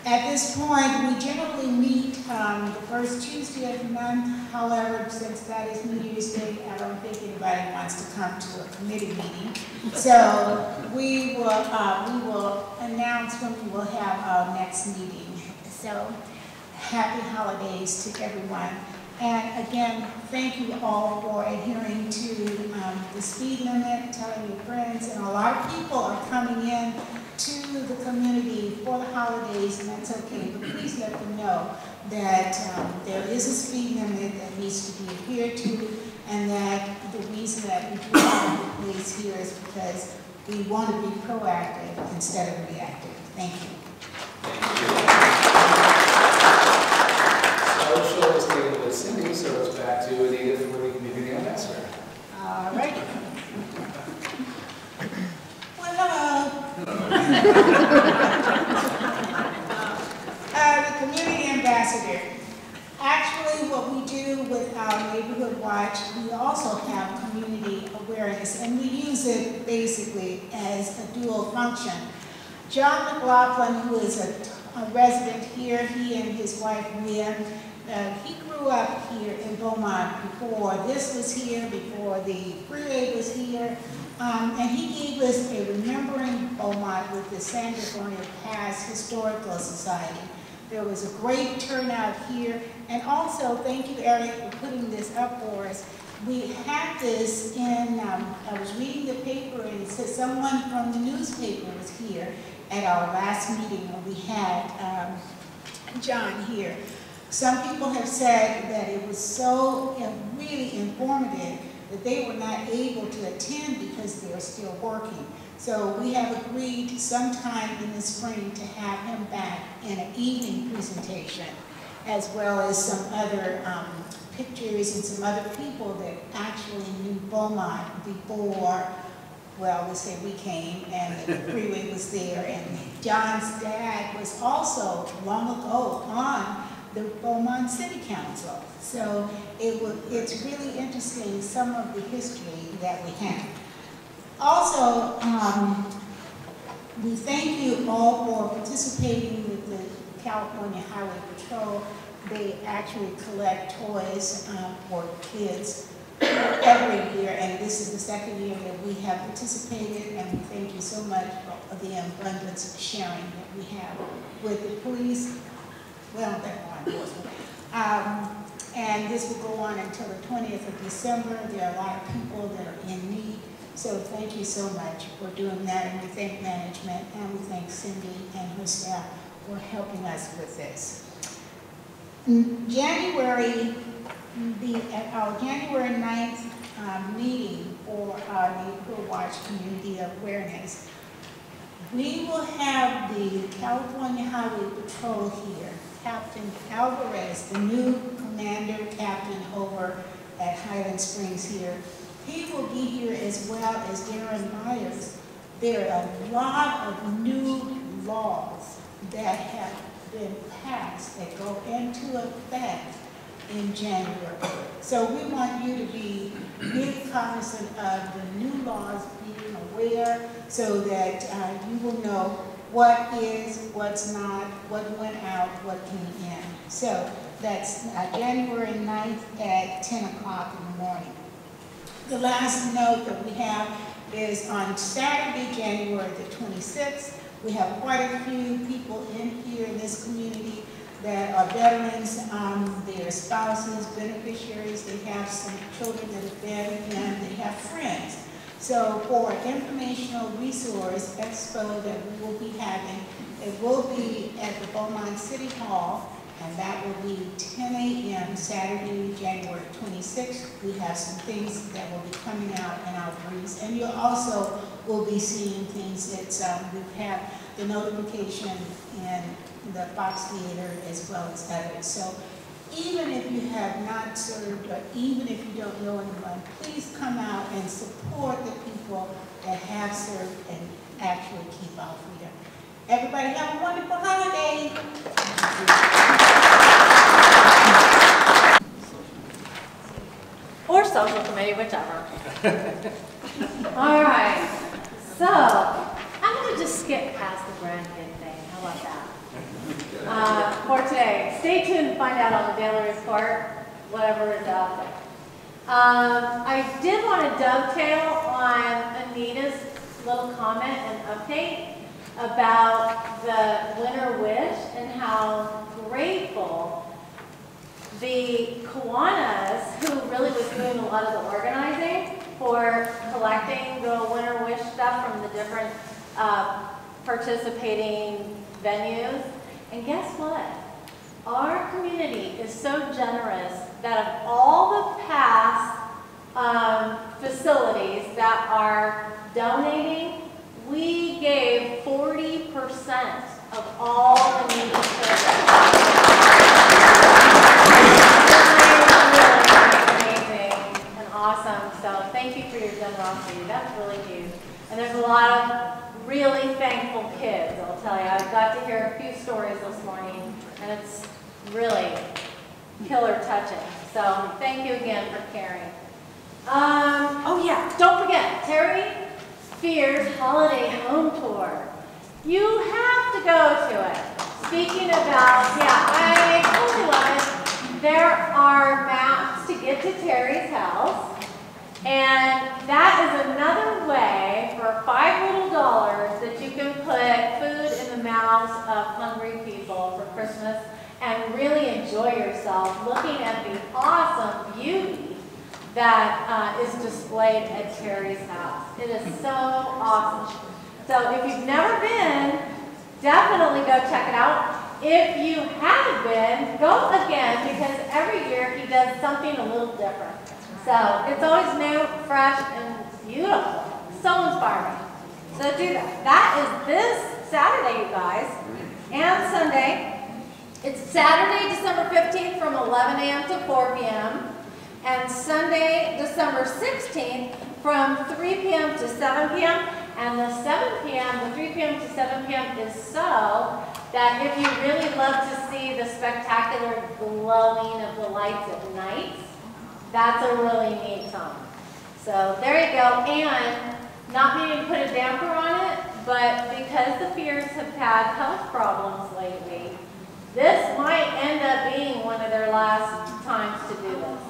At this point, we generally meet the first Tuesday of the month. However, since that is New Year's Day, I don't think anybody wants to come to a committee meeting. So we will announce when we will have our next meeting. So happy holidays to everyone. And again, thank you all for adhering to the speed limit, telling your friends, and a lot of people are coming in to the community for the holidays, and that's okay, but please let them know that there is a speed limit that needs to be adhered to, and that the reason that we do have the police here is because we want to be proactive instead of reactive. Thank you. Social is taken with Cindy, so it's back to Anita for the community ambassador. All right. Well, hello. The community ambassador. Actually, what we do with our neighborhood watch, we also have community awareness, and we use it basically as a dual function. John McLaughlin, who is a resident here, he and his wife Mia, he grew up here in Beaumont before this was here, before the freeway was here, and he gave us a Remembering Beaumont with the San Antonio Pass Historical Society. There was a great turnout here. And also, thank you, Eric, for putting this up for us. We had this in, I was reading the paper and it said someone from the newspaper was here at our last meeting when we had John here. Some people have said that it was so really informative that they were not able to attend because they're still working. So we have agreed sometime in the spring to have him back in an evening presentation, as well as some other pictures and some other people that actually knew Beaumont before, well, let's say we came and the freeway was there. And John's dad was also long ago on the Beaumont City Council. So it's really interesting, some of the history that we have. Also, we thank you all for participating with the California Highway Patrol. They actually collect toys for kids every year, and this is the second year that we have participated, and we thank you so much for the abundance of sharing that we have with the police, well, that law enforcement. And this will go on until the 20th of December. There are a lot of people that are in need. So thank you so much for doing that, and we thank management, and we thank Cindy and her staff for helping us with this. January, at our January 9th meeting for our Neighborhood Watch Community Awareness, we will have the California Highway Patrol here, Captain Alvarez, the new commander captain over at Highland Springs here. He will be here as well as Darren Myers. There are a lot of new laws that have been passed that go into effect in January. So we want you to be really cognizant of the new laws, being aware, so that you will know what is, what's not, what went out, what came in. So that's January 9th at 10 o'clock in the morning. The last note that we have is on Saturday, January the 26th. We have quite a few people in here in this community that are veterans, their spouses, beneficiaries. They have some children that have been, and they have friends. So for an informational resource expo that we will be having, it will be at the Beaumont City Hall, and that will be 10 a.m. Saturday, January 26th. We have some things that will be coming out in our briefs, and you also will be seeing things that we have the notification in the Fox Theater as well as others. So even if you have not served, or even if you don't know anyone, please come out and support the people that have served and actually keep our freedom. Everybody have a wonderful holiday. Or social committee, whichever. All right, so I'm going to just skip past the grandkid thing. How about that? For today, stay tuned to find out on the daily report, whatever is out there. I did want to dovetail on Anita's little comment and update about the Winter Wish and how grateful the Kiwanis, who really was doing a lot of the organizing for collecting the Winter Wish stuff from the different participating venues. And guess what? Our community is so generous that of all the past facilities that are donating, we gave 40% of all the needy children. Amazing and awesome. So thank you for your generosity. That's really huge. And there's a lot of really thankful kids, I'll tell you. I got to hear a few stories this morning, and it's really killer touching. So thank you again for caring. Oh yeah, don't forget, Terry Spears Holiday Home Tour. You have to go to it. Speaking about, yeah, I totally love it. There are maps to get to Terry's house, And that is another way for $5 little that you can put food in the mouths of hungry people for Christmas and really enjoy yourself looking at the awesome beauty that is displayed at Terry's house. It is so awesome. So if you've never been, definitely go check it out. If you haven't been, go again, because every year he does something a little different. So it's always new, fresh, and beautiful. So inspiring. So do that. That is this Saturday, you guys, and Sunday. It's Saturday, December 15th from 11 a.m. to 4 p.m. and Sunday, December 16th from 3 p.m. to 7 p.m. And the 7 p.m., the 3 p.m. to 7 p.m. is so that if you really love to see the spectacular glowing of the lights at night, that's a really neat time. So there you go. And not meaning to put a damper on it, but because the Fears have had health problems lately, this might end up being one of their last times to do this.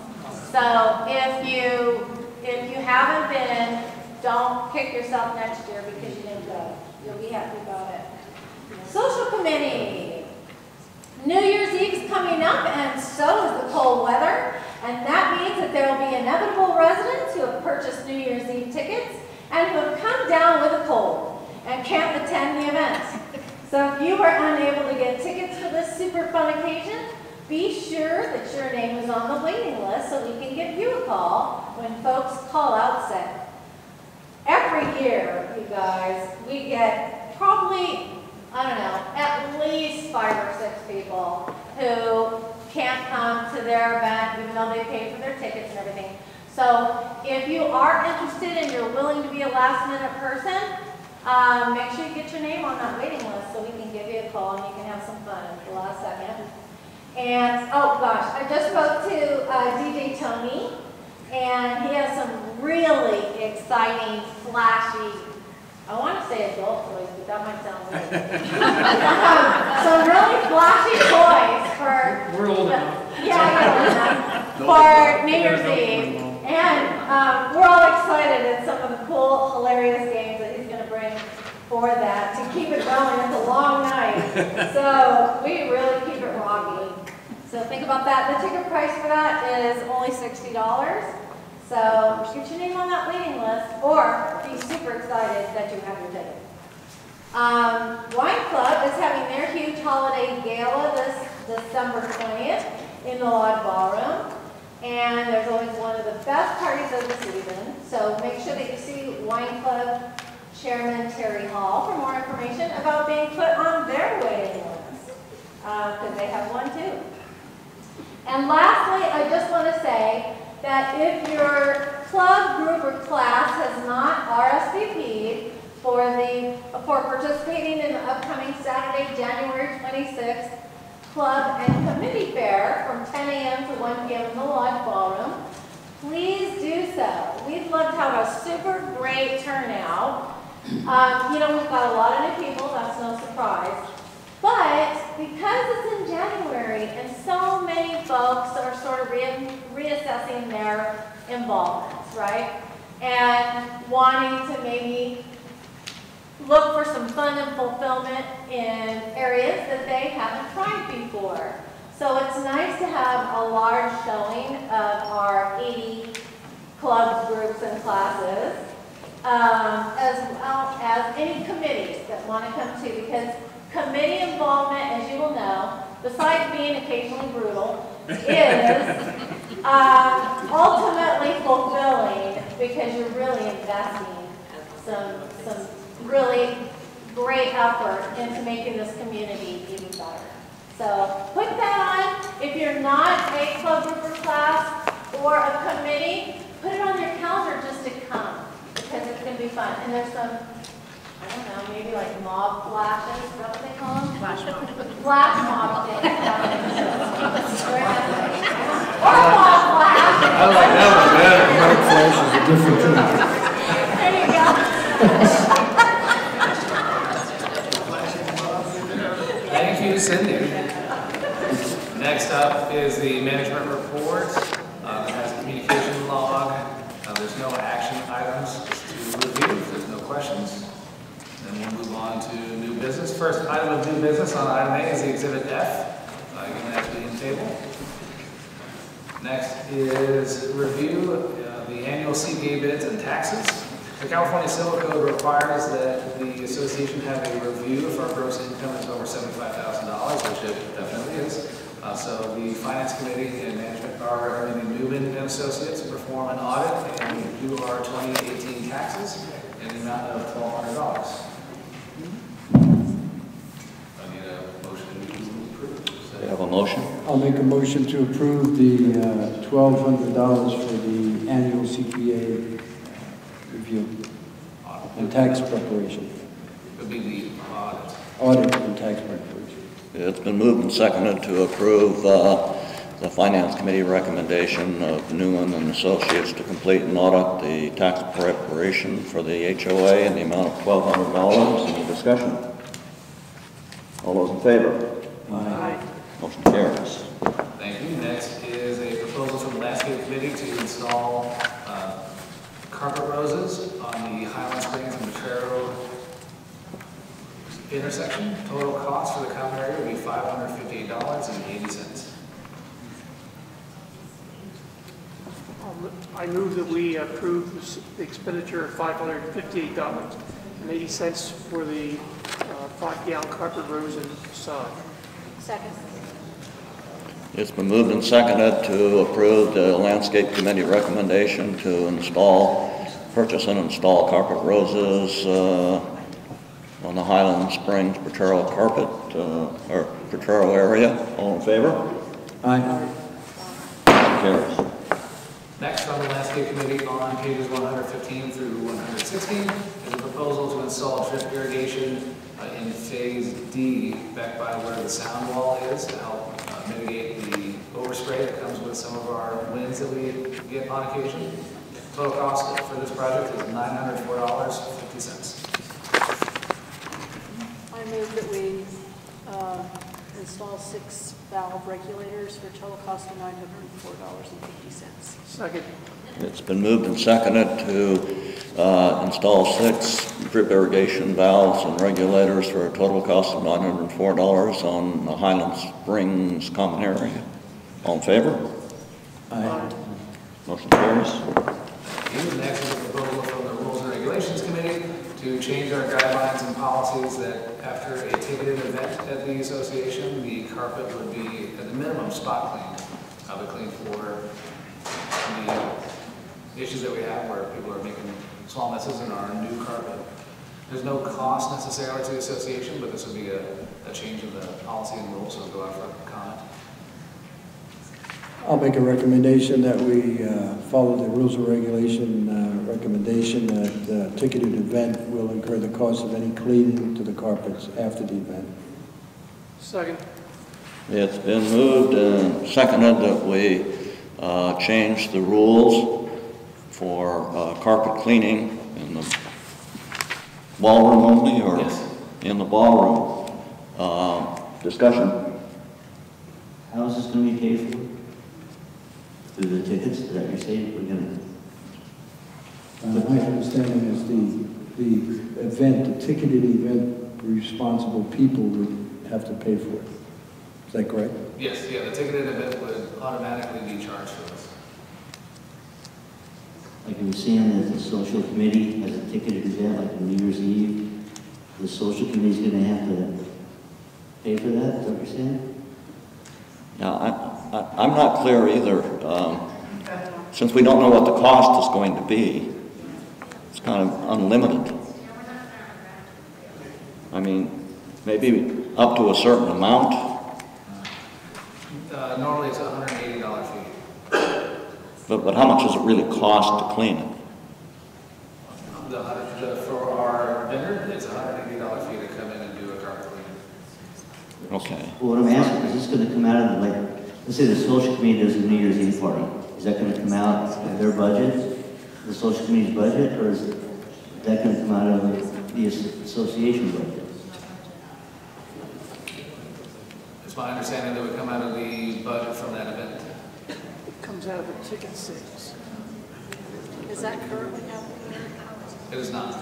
So if you haven't been, don't kick yourself next year because you didn't go. You'll be happy about it. Social committee. New Year's Eve is coming up, and so is the cold weather, and that means that there will be inevitable residents who have purchased New Year's Eve tickets and who have come down with a cold and can't attend the event. So if you were unable to get tickets for this super fun occasion, be sure that your name is on the waiting list so we can give you a call when folks call out sick. Every year, you guys, we get probably, I don't know, at least 5 or 6 people who can't come to their event even though they paid for their tickets and everything. So if you are interested and you're willing to be a last minute person, make sure you get your name on that waiting list so we can give you a call and you can have some fun at the last second. And, oh gosh, I just spoke to DJ Tony, and he has some really exciting, flashy, I want to say adult toys, but that might sound weird. Some really flashy toys for... We're old enough. Yeah, for New Year's Eve. And we're all excited at some of the cool, hilarious games that he's going to bring for that to keep it going. It's a long night. So we really keep it rocky. So think about that. The ticket price for that is only $60. So get your name on that waiting list or be super excited that you have your ticket. Wine Club is having their huge holiday gala this December 20th in the Lodge Ballroom. And there's always one of the best parties of the season. So make sure that you see Wine Club Chairman Terry Hall for more information about being put on their waiting list, because they have one too. And lastly, I just want to say that if your club, group, or class has not RSVP'd for participating in the upcoming Saturday, January 26th, club and committee fair from 10 a.m. to 1 p.m. in the Lodge Ballroom, please do so. We'd love to have a super great turnout. You know, we've got a lot of new people, that's no surprise. But because it's in January and so many folks are sort of reassessing their involvements, right? And wanting to maybe look for some fun and fulfillment in areas that they haven't tried before. So it's nice to have a large showing of our 80 clubs, groups, and classes, as well as any committees that want to come too, because committee involvement, as you will know, besides being occasionally brutal, is ultimately fulfilling because you're really investing some really great effort into making this community even better. So put that on. If you're not a club, group, or class or a committee, put it on your calendar just to come because it's going to be fun. And there's some, I don't know, maybe like mob flashes, is that what they call them? Flash mob. Flash mob things. Or a mob flash. I like that one better. Mob flash is a different thing. There you go. Thank you, Cindy. Next up is the management report. It has a communication log. There's no questions? Then we'll move on to new business. First item of new business on item A is the Exhibit F, given that to be in table. Next is review the annual CPA bids and taxes. The California Civil Code requires that the association have a review if our gross income is over $75,000, which it definitely is. So the Finance Committee and management are Newman and Associates to perform an audit and do our 2018 taxes in the amount of $1,200. I need a motion to approve. We have a motion? I'll make a motion to approve the $1,200 for the annual CPA review and tax preparation. It would be the audit. Audit and tax preparation. It's been moved and seconded to approve the Finance Committee recommendation of Newman and Associates to complete and audit the tax preparation for the HOA in the amount of $1,200. Any discussion? All those in favor? Aye. Motion carries. Thank you. Next is a proposal from the Landscape Committee to install carpet roses on the Highland Springs and Potrero intersection. Total cost for the common area would be $558.80. I move that we approve the expenditure of $558.80 for the 5-gallon carpet rose and facade. Second. It's been moved and seconded to approve the Landscape Committee recommendation to purchase and install carpet roses on the Highland Springs Potrero carpet, or Potrero area. All in favor? Aye. Motion carries. Next on the Landscape Committee on pages 115 through 116 is a proposal to install drip irrigation in Phase D back by where the sound wall is to help mitigate the overspray that comes with some of our winds that we get on occasion. Total cost for this project is $904.50. I move that we install 6 valve regulators for a total cost of $904.50. Second. It's been moved and seconded to install 6 drip irrigation valves and regulators for a total cost of $904 on the Highland Springs common area. All in favor? Aye. Motion carries. Next is a proposal from the Rules and Regulations Committee to change our guidelines and policies that after a ticketed event at the association, the carpet would be at the minimum spot cleaned. The clean floor, the issues that we have where people are making small messes in our new carpet. There's no cost necessarily to the association, but this would be a change of the policy and rules, so it'll go out for comment. I'll make a recommendation that we follow the rules and regulation recommendation that the ticketed event will incur the cost of any cleaning to the carpets after the event. Second. It's been moved and seconded that we change the rules for carpet cleaning in the ballroom only, or yes, in the ballroom. Discussion? How is this going to be paid for? Through the tickets that you're saying we're going to? My understanding is the event, the ticketed event, responsible people would have to pay for it. Is that correct? Yes, yeah, the ticketed event would automatically be charged to us. Like you were saying that the social committee has a ticketed event like on New Year's Eve, the social committee is going to have to pay for that, is that what you're saying? Now, I'm not clear either. Since we don't know what the cost is going to be, it's kind of unlimited. I mean, maybe up to a certain amount. Normally it's a $180 fee. But how much does it really cost to clean it? For our vendor, it's a $180 fee to come in and do a carpet cleaning. Okay. Well, what I'm asking, is this going to come out of, like, let's say the social committee does a New Year's Eve party. Is that going to come out of their budget, the social committee's budget, or is that going to come out of the association budget? It's my understanding that would come out of the budget from that event. It comes out of the ticket sales. Is that currently happening? It is not.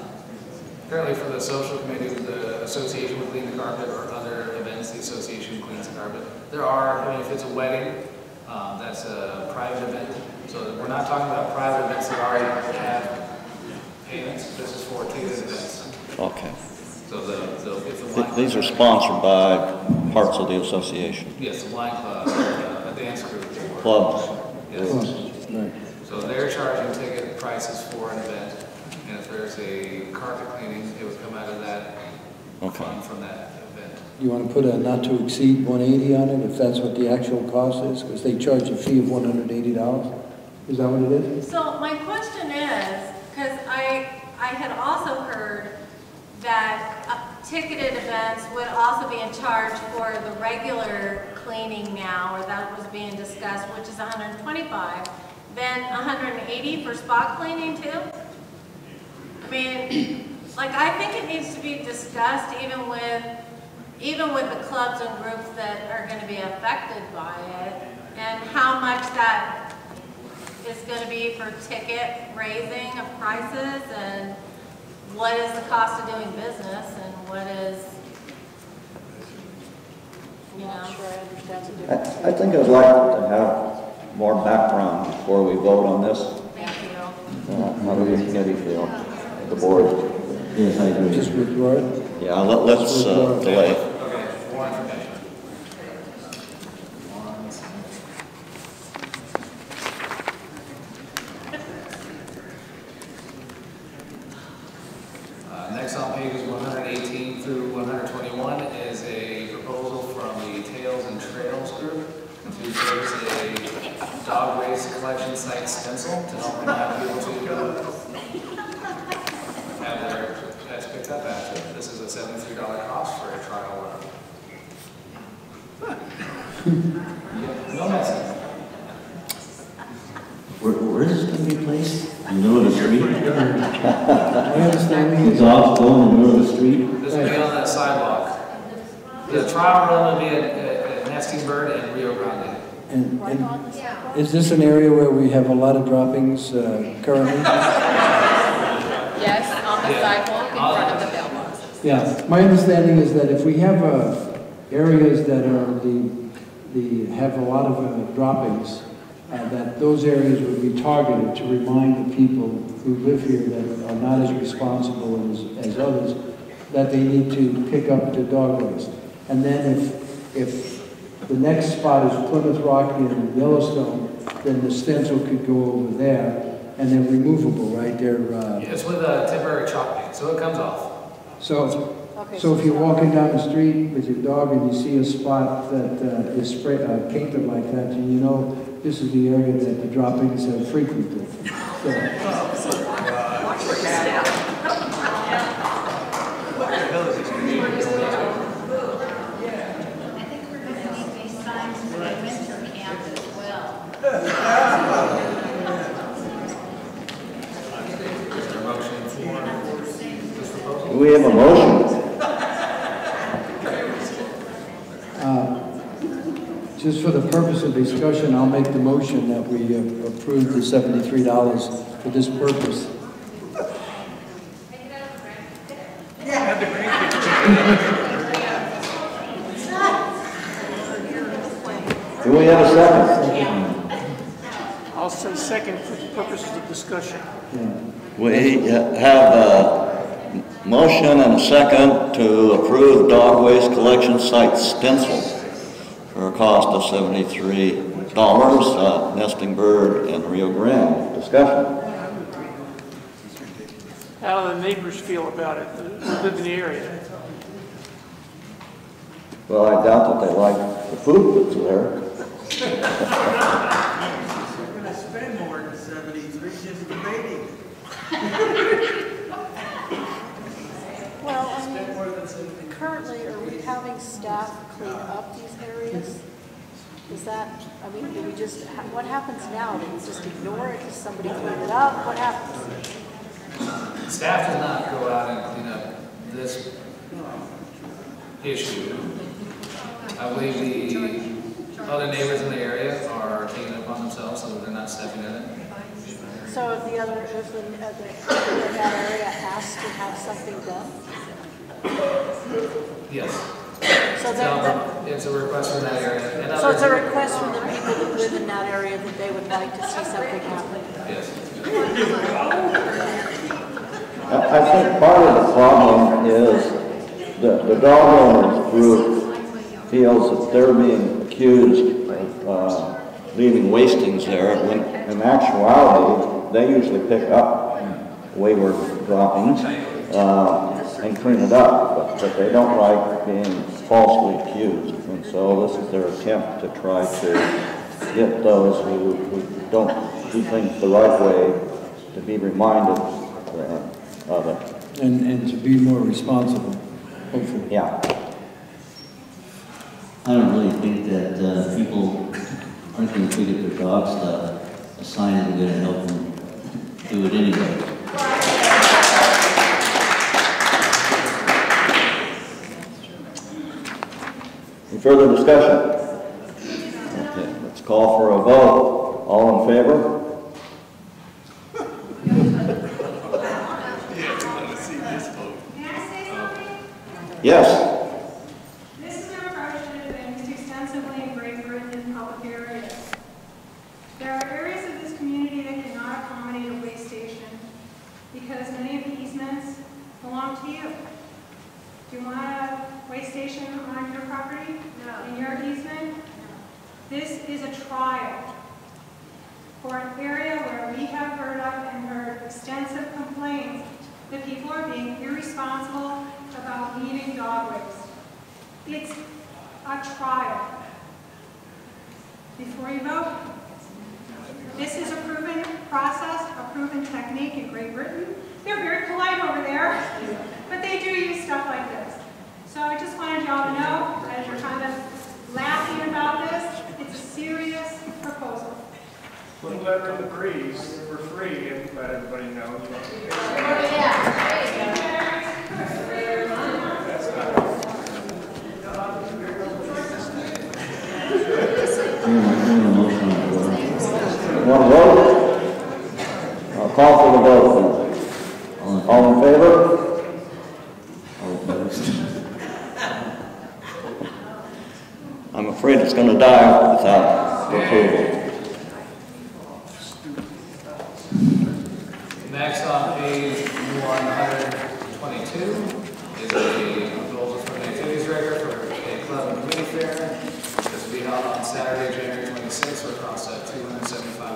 Currently for the social committee, the association would clean the carpet, or other events, the association cleans the carpet. There are, I mean, if it's a wedding, that's a private event. So we're not talking about private events that already have payments. This is for ticketed events. Okay. So if the wine These are sponsored by parts of the association. Yes, the wine club, a dance group. Clubs. Yes. Right. So they're charging ticket prices for an event, and if there's a carpet cleaning, it would come out of that fund from that event. You want to put a not to exceed 180 on it, if that's what the actual cost is? Because they charge a fee of $180. Is that what it is? So my question is, because I had also heard that ticketed events would also be in charge for the regular cleaning now, or that was being discussed, which is $125, then $180 for spot cleaning too? I mean, like, I think it needs to be discussed even with the clubs and groups that are going to be affected by it, and how much that is going to be for ticket raising of prices, and what is the cost of doing business, and what is, you know. I think I'd like to have more background before we vote on this. Thank you. How do the committee feel? The board? Yes, I agree. Just withdraw it? Yeah, let's delay. Okay, more information. Next on pages 118 through 121 is a proposal from the Tails and Trails group to purchase a dog waste collection site stencil to help remind people to have their pets picked up after. This is a $73 cost for a trial run. No messing. Where is this going to be placed? In the middle of the street? My understanding is... Dogs go in the middle of the street? This will be on that sidewalk. The trial run will be at Nesting Bird and Rio Grande. And is this an area where we have a lot of droppings currently? Yes, on the sidewalk in front of the mailboxes. Yeah, my understanding is that if we have areas that are have a lot of droppings, that those areas would be targeted to remind the people who live here that are not as responsible as others, that they need to pick up the dog waste. And then if the next spot is Plymouth Rock and Yellowstone, then the stencil could go over there, and they're removable, right? It's with a temporary chalk paint, so it comes off. So if you're walking down the street with your dog and you see a spot that is painted like that, and you know this is the area that the droppings are frequented. Do we have a motion? Just for the purpose of discussion, I'll make the motion that we approve the $73 for this purpose. Do we have a second? I'll say second for the purposes of discussion. We have a motion and a second to approve dog waste collection site stencil for a cost of $73, Nesting Bird and Rio Grande. Discussion. How do the neighbors feel about it, that live in the area? Well, I doubt that they like the food that's there. We're going to spend more than 73 just debating. Well, I mean, currently, are we having staff clean up these areas? Is that, I mean, do we just, what happens now? Do we just ignore it? Does somebody clean it up? What happens? Staff does not go out and clean up this issue. I believe the other neighbors in the area are taking it upon themselves so that they're not stepping in it. So if the other, if the people in that area ask to have something done? Yes. So that, It's a request from that area. And so it's a request from the people that live in that area that they would like to see something happen? Yes. I think part of the problem is the dog owners group feels that they're being accused of leaving wastings there, when in actuality, they usually pick up wayward droppings and clean it up, but they don't like being falsely accused. And so this is their attempt to try to get those who don't do things the right way to be reminded of it. And to be more responsible, hopefully. Yeah. I don't really think that people aren't going to pick up their dog stuff. A sign is going to help them do it anyway. Any further discussion? Okay, let's call for a vote. All in favor? Yes. This is an approach that has been used extensively in Great Britain in public areas. There are areas of this community that cannot accommodate a waste station because many of the easements belong to you. Do you want a waste station on your property? No. In your easement? No. This is a trial for an area where we have heard of and heard extensive complaints that people are being irresponsible about leaving dog waste. It's a trial. Before you vote, this is a proven process, a proven technique in Great Britain. They're very polite over there, but they do use stuff like this. So I just wanted y'all to know, as you're kind of laughing about this, it's a serious proposal. Put a letter in the breeze for free and let everybody know. You want to vote? I'll call for the vote then. All in favor? All opposed? I'm afraid it's going to die without approval. Next on page 122 is a proposal from the activities director for a club and committee fair. This will be held on Saturday, January 26th, for a cost of $275.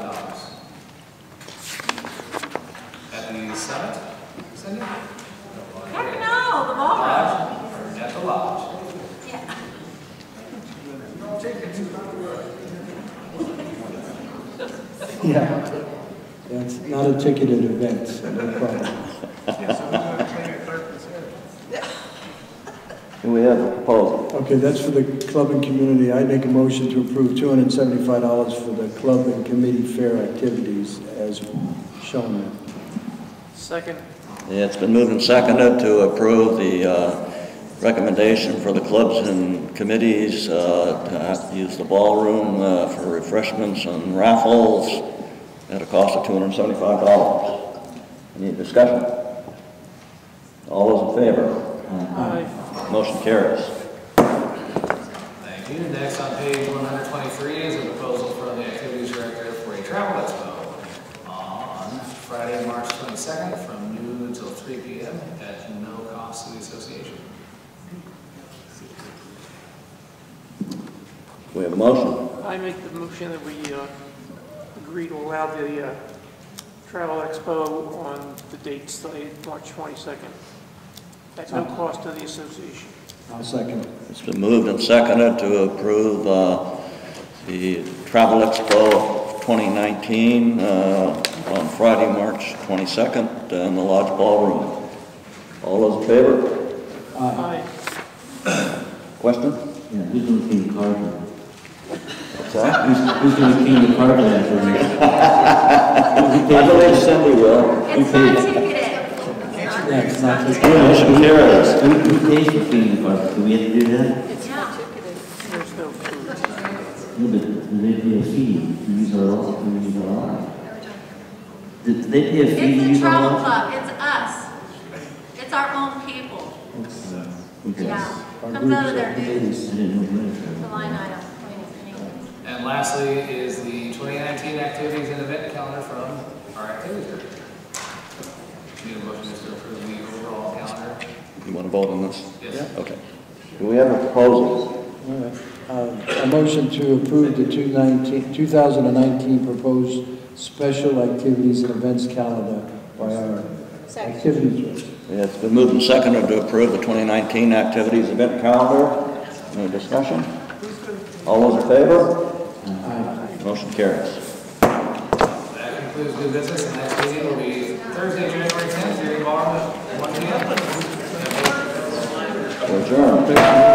At the Summit, Cindy? Heck no, the ballroom. At the Lodge. Yeah. Yeah. It's not a ticketed event, so no problem. Do we have a proposal? Okay, that's for the club and community. I make a motion to approve $275 for the club and committee fair activities as shown there. Second. Yeah, it's been moved and seconded to approve the recommendation for the clubs and committees to have to use the ballroom for refreshments and raffles at a cost of $275. Any discussion? All those in favor? Aye. Motion carries. Thank you. Next on page 123 is a proposal from the activities director for a travel expo on Friday, March 22nd from noon until 3 p.m. at no cost to the association. We have a motion. I make the motion that we agree to allow the travel expo on the date stated, March 22nd, at no cost to the association. I'll second. It's been moved and seconded to approve the Travel Expo 2019 on Friday, March 22nd in the Lodge Ballroom. All those in favor? Aye. Question? Yeah, who's going to clean the car? What's that? Who's going to clean the car after me? I believe Cindy will. It's not ticketed. Yeah, it's not just. Motion carries. Who pays for cleaning the car? Do we have to do that? It's not ticketed. There's no food. No, but do they pay a fee to use our office? Do they pay a fee to It's use the our travel launch? club, it's us. It's our own people. Okay. Yeah, Our comes out of groups, their dues, I didn't know that. the line item. And lastly is the 2019 activities and event calendar from our activities group. Need a motion to approve the overall calendar? You want to vote on this? Yes. Okay. Do we have a proposal? All right. A motion to approve the 2019 proposed special activities and events calendar by our activities director. Yeah, it's been moved and seconded to approve the 2019 activities event calendar. Any discussion? All those in favor? Aye. Motion carries. That concludes new business, and next meeting will be Thursday, January 10th, here in Ballroom at 1 p.m. Adjourned.